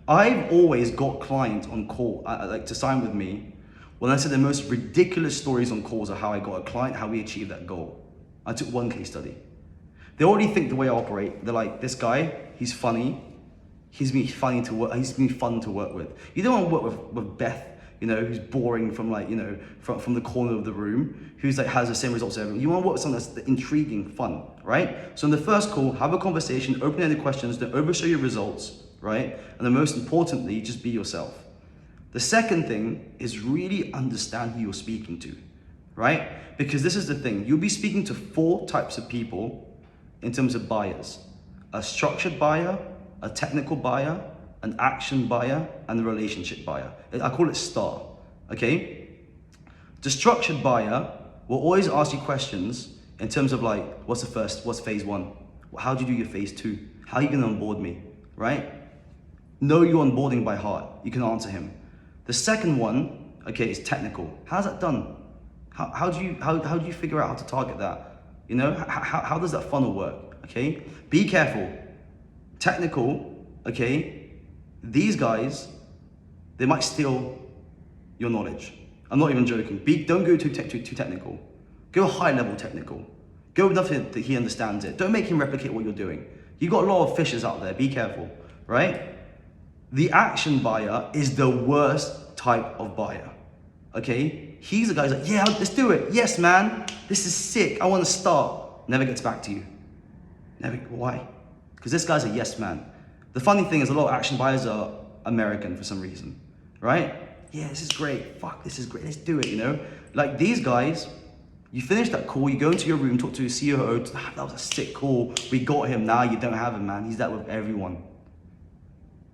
Speaker 1: I've always got clients on call, like to sign with me, when I said the most ridiculous stories on calls are how I got a client, how we achieved that goal. I took one case study. They already think the way I operate. They're like, this guy, he's funny. He's been funny to work. He's been fun to work with. You don't want to work with Beth, you know, who's boring from like, you know, from the corner of the room, who's like has the same results as everyone. You want to work with someone that's intriguing, fun, right? So in the first call, have a conversation, open-ended questions, don't overshow your results, right? And then most importantly, just be yourself. The second thing is really understand who you're speaking to, right? Because this is the thing, you'll be speaking to 4 types of people in terms of buyers: a structured buyer, a technical buyer, an action buyer, and a relationship buyer. I call it STAR, okay? The structured buyer will always ask you questions in terms of like, what's phase 1? How do you do your phase 2? How are you gonna onboard me, right? Know your onboarding by heart, you can answer him. The second one, okay, is technical. How's that done? How do you figure out how to target that? You know, how does that funnel work, okay? Be careful. Technical, okay, these guys, they might steal your knowledge. I'm not even joking. Don't go too technical. Go high level technical. Go enough that he understands it. Don't make him replicate what you're doing. You've got a lot of fishers out there, be careful, right? The action buyer is the worst type of buyer, okay? He's the guy who's like, yeah, let's do it. Yes, man, this is sick. I want to start. Never gets back to you. Why? Because this guy's a yes man. The funny thing is a lot of action buyers are American for some reason, right? Yeah, this is great. Fuck, this is great. Let's do it, you know? Like these guys, you finish that call, you go into your room, talk to your COO, that was a sick call. We got him, now you don't have him, man. He's that with everyone.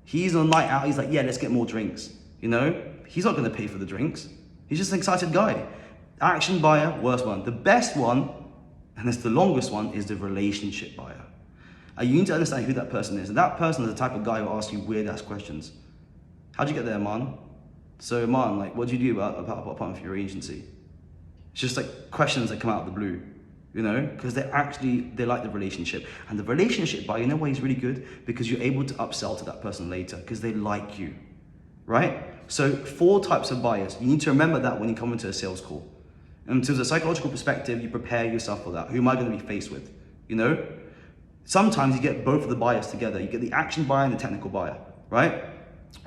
Speaker 1: He's on a night out, he's like, yeah, let's get more drinks, you know? He's not gonna pay for the drinks. He's just an excited guy. Action buyer, worst one. The best one, and it's the longest one, is the relationship buyer. You need to understand who that person is. And that person is the type of guy who asks you weird ass questions. How'd you get there, man? So, man, like, what do you do apart from your agency? It's just like questions that come out of the blue, you know? Because they like the relationship. And the relationship buyer, you know why he's really good? Because you're able to upsell to that person later because they like you, right? So 4 types of buyers. You need to remember that when you come into a sales call. And to the psychological perspective, you prepare yourself for that. Who am I going to be faced with, you know? Sometimes you get both of the buyers together. You get the action buyer and the technical buyer, right?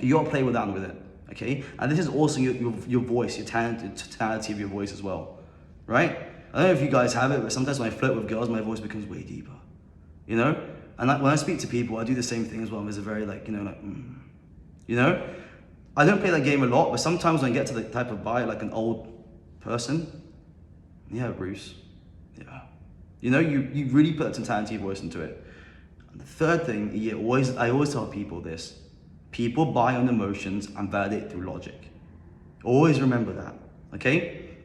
Speaker 1: You gotta play around with it, okay? And this is also your voice, your tonality of your voice as well, right? I don't know if you guys have it, but sometimes when I flirt with girls, my voice becomes way deeper, you know? And when I speak to people, I do the same thing as well. There's a very like, you know, like, you know? I don't play that game a lot, but sometimes when I get to the type of buyer, like an old person, yeah, Bruce, yeah. You know, you really put a totality of voice into it. And the third thing, I always tell people this: people buy on emotions and validate through logic. Always remember that, okay?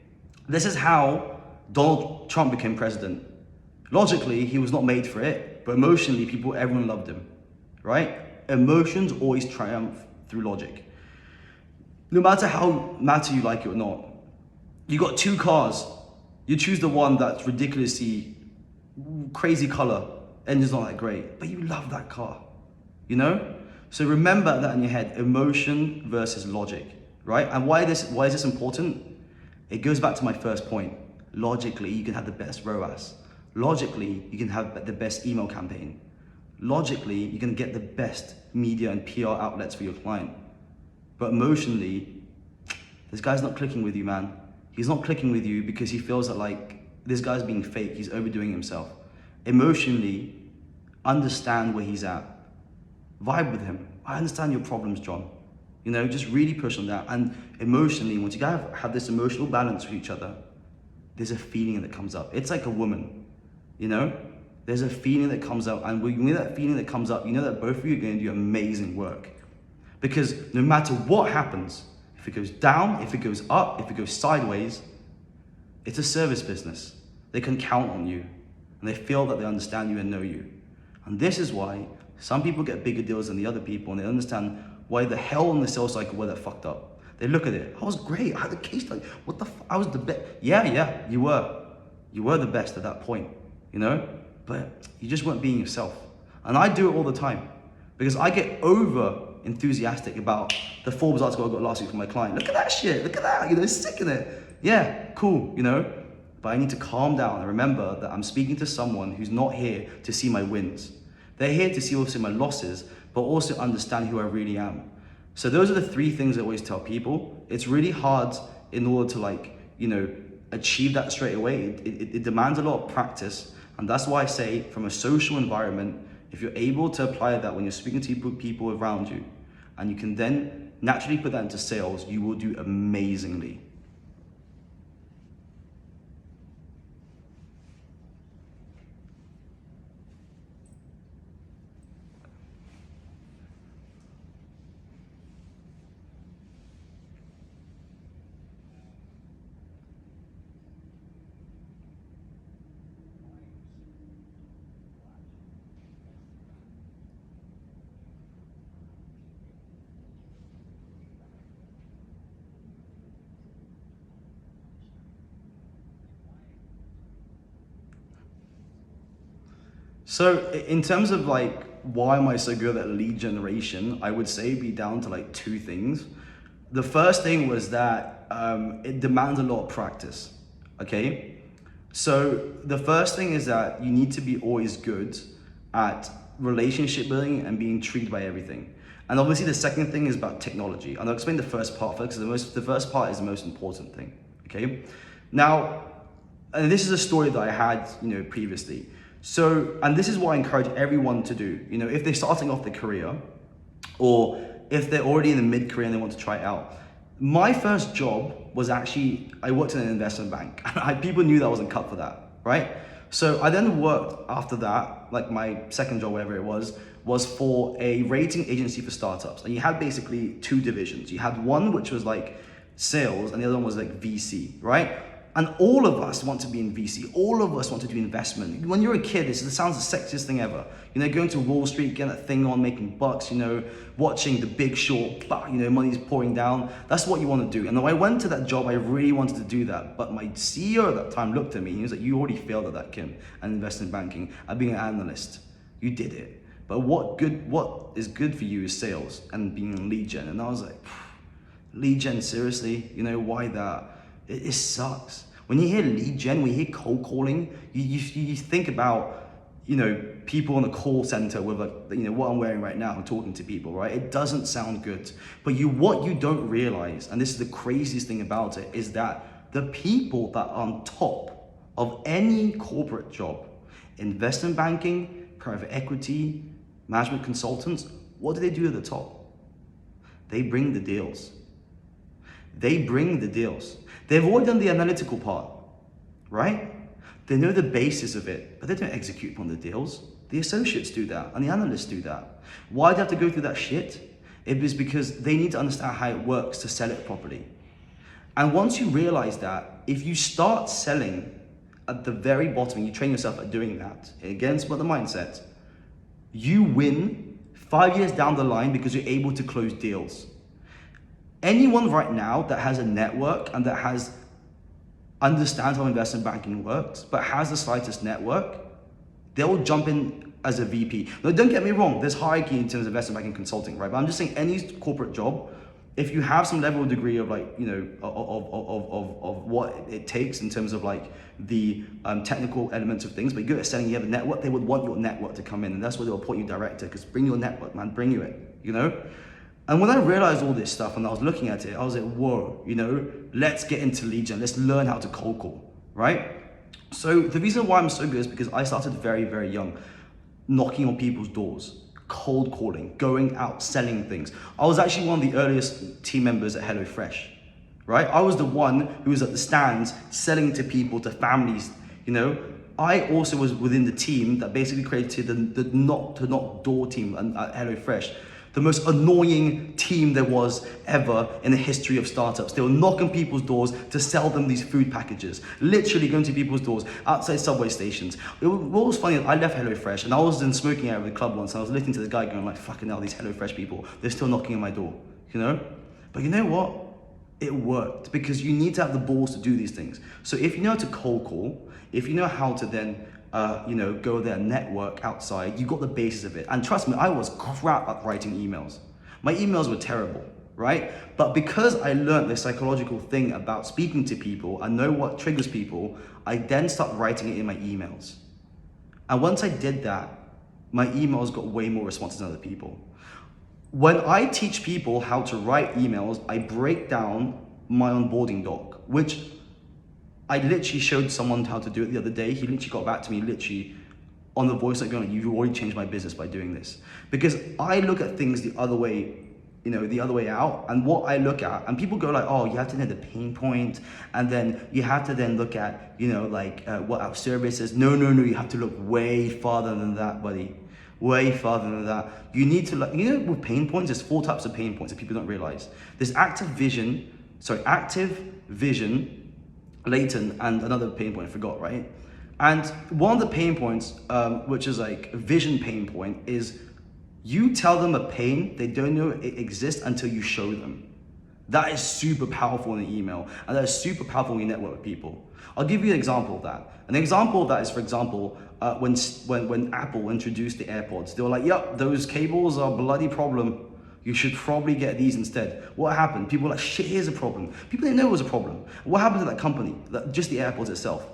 Speaker 1: This is how Donald Trump became president. Logically, he was not made for it, but emotionally, everyone loved him, right? Emotions always triumph through logic. No matter how you like it or not. You got 2 cars. You choose the one that's ridiculously crazy color, engine's not that great, but you love that car, you know? So remember that in your head, emotion versus logic, right? And why is this important? It goes back to my first point. Logically, you can have the best ROAS. Logically, you can have the best email campaign. Logically, you can get the best media and PR outlets for your client. But emotionally, this guy's not clicking with you, man. He's not clicking with you because he feels that like, this guy's being fake, he's overdoing himself. Emotionally, understand where he's at. Vibe with him. I understand your problems, John. You know, just really push on that. And emotionally, once you guys have this emotional balance with each other, there's a feeling that comes up. It's like a woman, you know? There's a feeling that comes up, and when that feeling that comes up, you know that both of you are going to do amazing work. Because no matter what happens, if it goes down, if it goes up, if it goes sideways, it's a service business. They can count on you, and they feel that they understand you and know you. And this is why Some people get bigger deals than the other people, and they understand why the hell in the sales cycle where they're fucked up. They look at it. I was great. I had a case study. What the? I was the best. Yeah, you were. You were the best at that point, you know. But you just weren't being yourself. And I do it all the time because I get over enthusiastic about the Forbes article I got last week from my client. Look at that shit. Look at that. You know, sick in it. Yeah, cool. You know. But I need to calm down and remember that I'm speaking to someone who's not here to see my wins. They're here to see also my losses, but also understand who I really am. So those are the three things I always tell people. It's really hard in order to, like, you know, achieve that straight away. It demands a lot of practice. And that's why I say, from a social environment, if you're able to apply that when you're speaking to people around you, and you can then naturally put that into sales, you will do amazingly. So in terms of like, why am I so good at lead generation? I would say it'd be down to like two things. The first thing was that it demands a lot of practice, okay? So the first thing is that you need to be always good at relationship building and being intrigued by everything. And obviously the second thing is about technology. And I'll explain the first part first, because the first part is the most important thing, okay? Now, and this is a story that I had, you know, previously. So, and this is what I encourage everyone to do. You know, if they're starting off their career, or if they're already in the mid-career and they want to try it out. My first job was actually, I worked in an investment bank. People knew that I wasn't cut for that, right? So I then worked after that, like my second job, whatever it was for a rating agency for startups. And you had basically two divisions. You had one which was like sales, and the other one was like VC, right? And all of us want to be in VC. All of us want to do investment. When you're a kid, this sounds the sexiest thing ever. You know, going to Wall Street, getting that thing on, making bucks, you know, watching The Big Short, you know, money's pouring down. That's what you want to do. And when I went to that job, I really wanted to do that. But my CEO at that time looked at me and he was like, you already failed at that, Kim, and investment banking, and being an analyst. You did it. But what is good for you is sales and being in lead gen. And I was like, lead gen, seriously? You know, why that? It sucks. When you hear lead gen, when you hear cold calling, you think about, you know, people on a call center with a, you know, what I'm wearing right now, talking to people, right? It doesn't sound good. But what you don't realize, and this is the craziest thing about it, is that the people that are on top of any corporate job, investment banking, private equity, management consultants, what do they do at the top? They bring the deals. They bring the deals. They've already done the analytical part, right? They know the basis of it, but they don't execute upon the deals. The associates do that, and the analysts do that. Why do they have to go through that shit? It is because they need to understand how it works to sell it properly. And once you realize that, if you start selling at the very bottom, and you train yourself at doing that, again, it's about the mindset, you win 5 years down the line because you're able to close deals. Anyone right now that has a network and that understands how investment banking works, but has the slightest network, they'll jump in as a VP. Now, don't get me wrong, there's hierarchy in terms of investment banking consulting, right? But I'm just saying any corporate job, if you have some level of degree of like, you know, of what it takes in terms of like the technical elements of things, but you're good at selling, you have a network, they would want your network to come in, and that's where they'll appoint you director, because bring your network, man, bring you it, you know? And when I realized all this stuff and I was looking at it, I was like, whoa, you know, let's get into lead gen. Let's learn how to cold call, right? So the reason why I'm so good is because I started very, very young, knocking on people's doors, cold calling, going out, selling things. I was actually one of the earliest team members at HelloFresh, right? I was the one who was at the stands selling to people, to families, you know. I also was within the team that basically created the knock-to-knock door team at HelloFresh. the most annoying team there was ever in the history of startups. They were knocking people's doors to sell them these food packages. Literally going to people's doors outside subway stations. What was funny, I left HelloFresh and I was in smoking area of the club once and I was listening to this guy going like, fucking hell, these HelloFresh people, they're still knocking on my door, you know? But you know what? It worked because you need to have the balls to do these things. So if you know how to cold call, if you know how to then go there, network outside, you got the basis of it. And trust me, I was crap at writing emails. My emails were terrible, right? But because I learned this psychological thing about speaking to people and know what triggers people, I then start writing it in my emails. And once I did that, my emails got way more responses than other people. When I teach people how to write emails, I break down my onboarding doc, which I literally showed someone how to do it the other day. He literally got back to me literally on the voice like going, you've already changed my business by doing this. Because I look at things the other way, the other way out. And what I look at, and people go like, oh, you have to know the pain point. And then you have to then look at, what our service is. No, you have to look way farther than that, buddy. Way farther than that. You need to with pain points, there's 4 types of pain points that people don't realize. There's active vision, latent, and another pain point I forgot, right? And one of the pain points, which is like a vision pain point, is you tell them a pain, they don't know it exists until you show them. That is super powerful in an email, and that is super powerful when you network with people. I'll give you an example of that. An example of that is, for example, when Apple introduced the AirPods, they were like, yep, those cables are a bloody problem. You should probably get these instead. What happened? People were like, shit, here's a problem. People didn't know it was a problem. What happened to that company? Just the AirPods itself.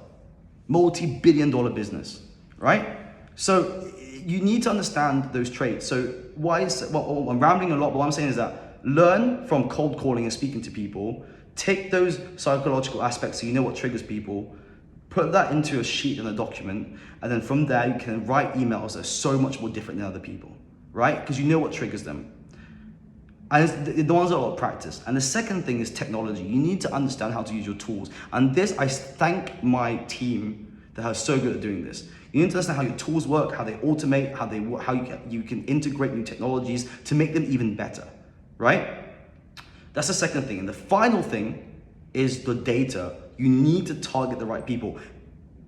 Speaker 1: Multi-billion-dollar business, right? So you need to understand those traits. So I'm rambling a lot, but what I'm saying is that learn from cold calling and speaking to people, take those psychological aspects so you know what triggers people, put that into a sheet and a document, and then from there you can write emails that are so much more different than other people, right? Because you know what triggers them. And the ones that are practice. And the second thing is technology. You need to understand how to use your tools. And this, I thank my team that are so good at doing this. You need to understand how your tools work, how they automate, how you can integrate new technologies to make them even better, right? That's the second thing. And the final thing is the data. You need to target the right people.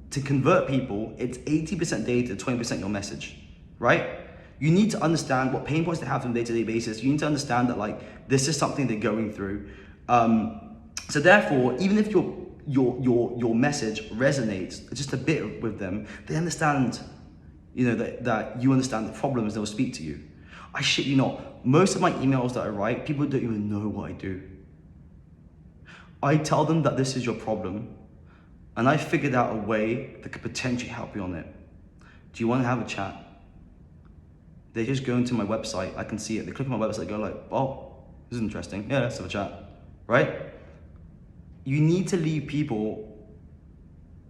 Speaker 1: To convert people, it's 80% data, 20% your message, right? You need to understand what pain points they have on a day-to-day basis. You need to understand that this is something they're going through. So therefore, even if your message resonates just a bit with them, they understand, that you understand the problems, they'll speak to you. I shit you not, most of my emails that I write, people don't even know what I do. I tell them that this is your problem, and I figured out a way that could potentially help you on it. Do you want to have a chat? They just go into my website, I can see it. They click on my website, go like, oh, this is interesting. Yeah, let's have a chat, right? You need to leave people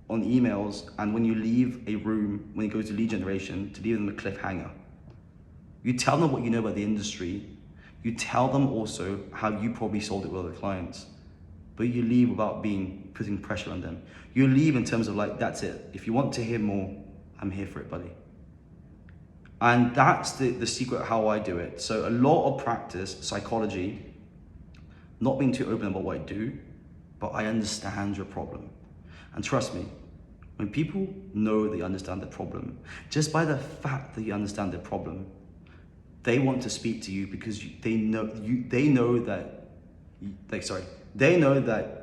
Speaker 1: on emails, and when you leave a room, when it goes to lead generation, to leave them a cliffhanger. You tell them what you know about the industry. You tell them also how you probably sold it with other clients, but you leave without putting pressure on them. You leave in terms of that's it. If you want to hear more, I'm here for it, buddy. And that's the secret how I do it. So a lot of practice, psychology, not being too open about what I do, but I understand your problem. And trust me, when people know they understand the problem, just by the fact that you understand the problem, they want to speak to you because they know that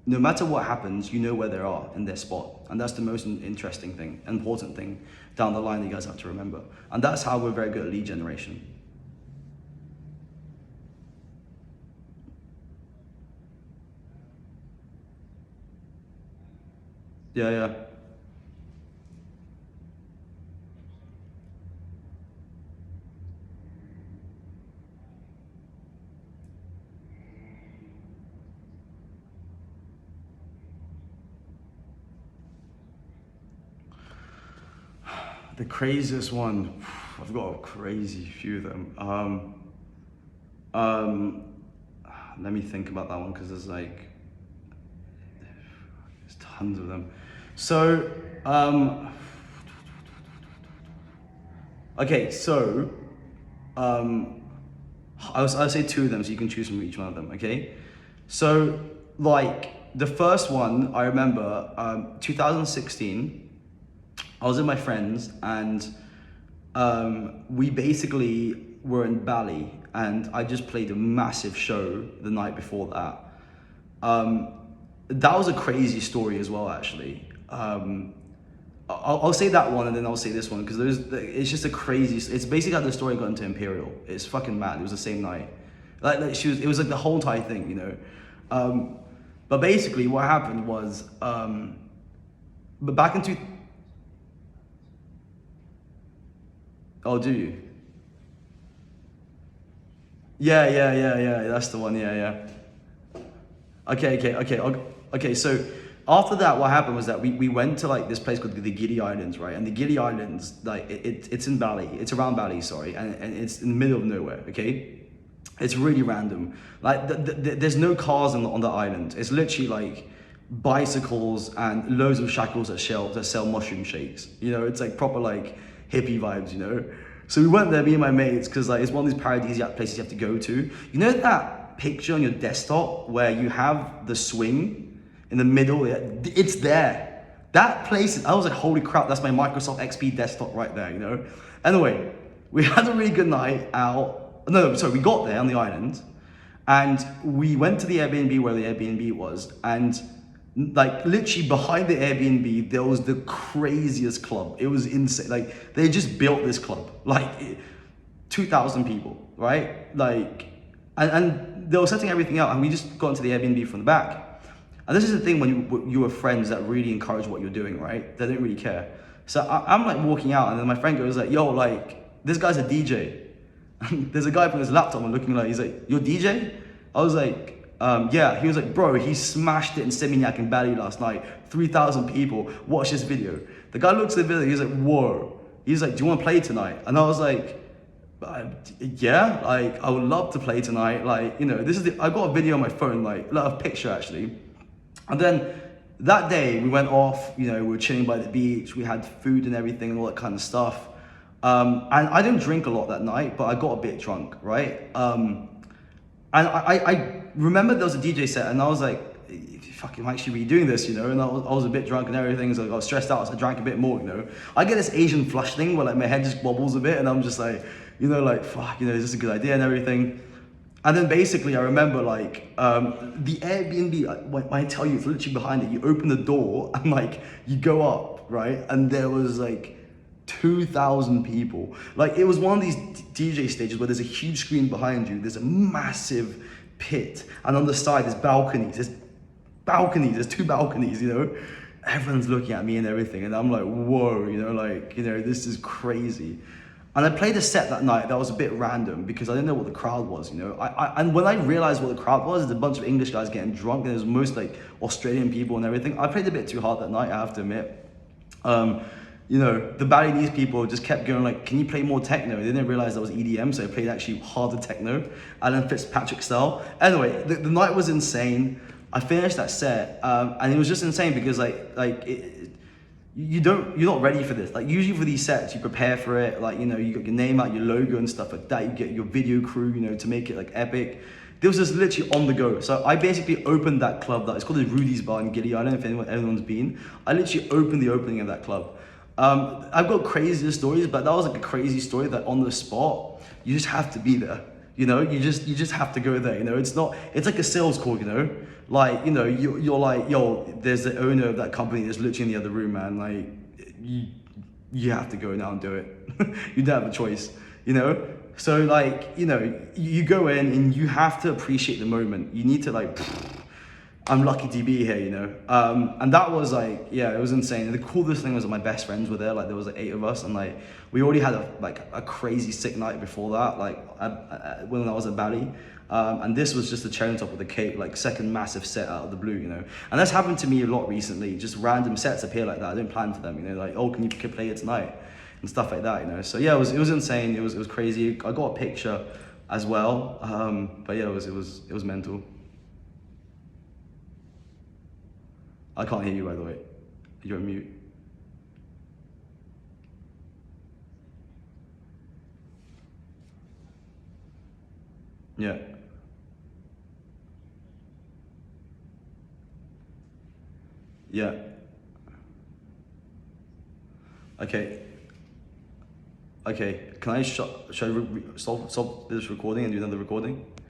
Speaker 1: no matter what happens, you know where they are in their spot. And that's the most interesting thing, important thing down the line that you guys have to remember. And that's how we're very good at lead generation. Yeah. The craziest one, I've got a crazy few of them. Let me think about that one because there's tons of them. So, okay, so I'll say two of them so you can choose from each one of them, okay? So, like, the first one, I remember 2016, I was with my friends and we basically were in Bali and I just played a massive show the night before that. That was a crazy story as well, actually. I'll say that one and then I'll say this one because it's just a crazy. It's basically how the story got into Imperial. It's fucking mad. It was the same night. It was like the whole entire thing, you know. But basically, what happened was, but back into. Oh, do you? Yeah. That's the one. Yeah. Okay. So after that, what happened was that we went to like this place called the Gili Islands, right? And the Gili Islands, like it's in Bali, it's around Bali, sorry, and it's in the middle of nowhere. Okay, it's really random. Like there's no cars on the island. It's literally like bicycles and loads of shackles that sell mushroom shakes. You know, it's like proper like hippie vibes. You know. So we went there, me and my mates, because like it's one of these paradisiac places you have to go to. You know that picture on your desktop where you have the swing in the middle? It's there. That place, I was like, holy crap, that's my Microsoft XP desktop right there, you know? Anyway, we had a really good night out. No, sorry, we got there on the island and we went to the Airbnb where the Airbnb was, and like literally behind the Airbnb there was the craziest club. It was insane. Like they just built this club, like 2,000 people, right? Like, and they were setting everything up, and we just got into the Airbnb from the back. And this is the thing when you are friends that really encourage what you're doing, right? They don't really care. So I'm like walking out, and then my friend goes like, "Yo, like this guy's a DJ." And there's a guy from his laptop and looking like, he's like, "You're DJ?" I was like, yeah. He was like, "Bro, he smashed it in Seminyak in Bali last night. 3,000 people watch this video." The guy looks at the video, he's like, "Whoa." He's like, "Do you want to play tonight?" And I was like, yeah, like I would love to play tonight. Like, you know, I got a video on my phone, like a picture actually. And then that day we went off, you know, we were chilling by the beach, we had food and everything and all that kind of stuff. And I didn't drink a lot that night, but I got a bit drunk, right? And I remember there was a DJ set, and I was like, fuck, am I actually really doing this, you know? And I was a bit drunk and everything, so I got stressed out, so I drank a bit more, you know? I get this Asian flush thing where like my head just wobbles a bit, and I'm just like, you know, like, fuck, you know, is this a good idea and everything? And then basically I remember like, the Airbnb, when I tell you, it's literally behind it. You open the door and like, you go up, right? And there was like 2,000 people. Like it was one of these DJ stages where there's a huge screen behind you, there's a massive pit, and on the side there's two balconies, you know? Everyone's looking at me and everything, and I'm like, whoa, you know, like, you know, this is crazy. And I played a set that night that was a bit random because I didn't know what the crowd was, you know? And when I realized what the crowd was, there's a bunch of English guys getting drunk, and there's most like Australian people and everything. I played a bit too hard that night, I have to admit. You know, the Balinese people just kept going like, "Can you play more techno?" They didn't realize that was EDM, so I played actually harder techno, Alan Fitzpatrick style. Anyway, the night was insane. I finished that set, and it was just insane because you're not ready for this. Like usually for these sets, you prepare for it. Like, you know, you got your name out, your logo and stuff like that. You get your video crew, you know, to make it like epic. This was just literally on the go. So I basically opened that club. It's called the Rudy's Bar in Gili Island, if anyone's been. I literally opened the opening of that club. I've got crazier stories, but that was like a crazy story that on the spot, you just have to be there. You know, you just have to go there. You know, it's like a sales call, you know? Like, you know, you're like, "Yo, there's the owner of that company that's literally in the other room, man. Like, you have to go now and do it." You don't have a choice, you know? So like, you know, you go in and you have to appreciate the moment. You need to like, I'm lucky to be here, you know? And that was like, yeah, it was insane. And the coolest thing was that my best friends were there. Like there was like 8 of us, and like, we already had a crazy sick night before that, like when I was at Bali. And this was just the cherry on top of the cake, like second massive set out of the blue, you know? And that's happened to me a lot recently. Just random sets appear like that. I didn't plan for them, you know? Like, "Oh, can you play it tonight?" And stuff like that, you know? So yeah, it was insane. It was crazy. I got a picture as well. But yeah, it was mental. I can't hear you, by the way. You're on mute. Yeah. Yeah. Okay. Okay. Can I stop this recording and do another recording?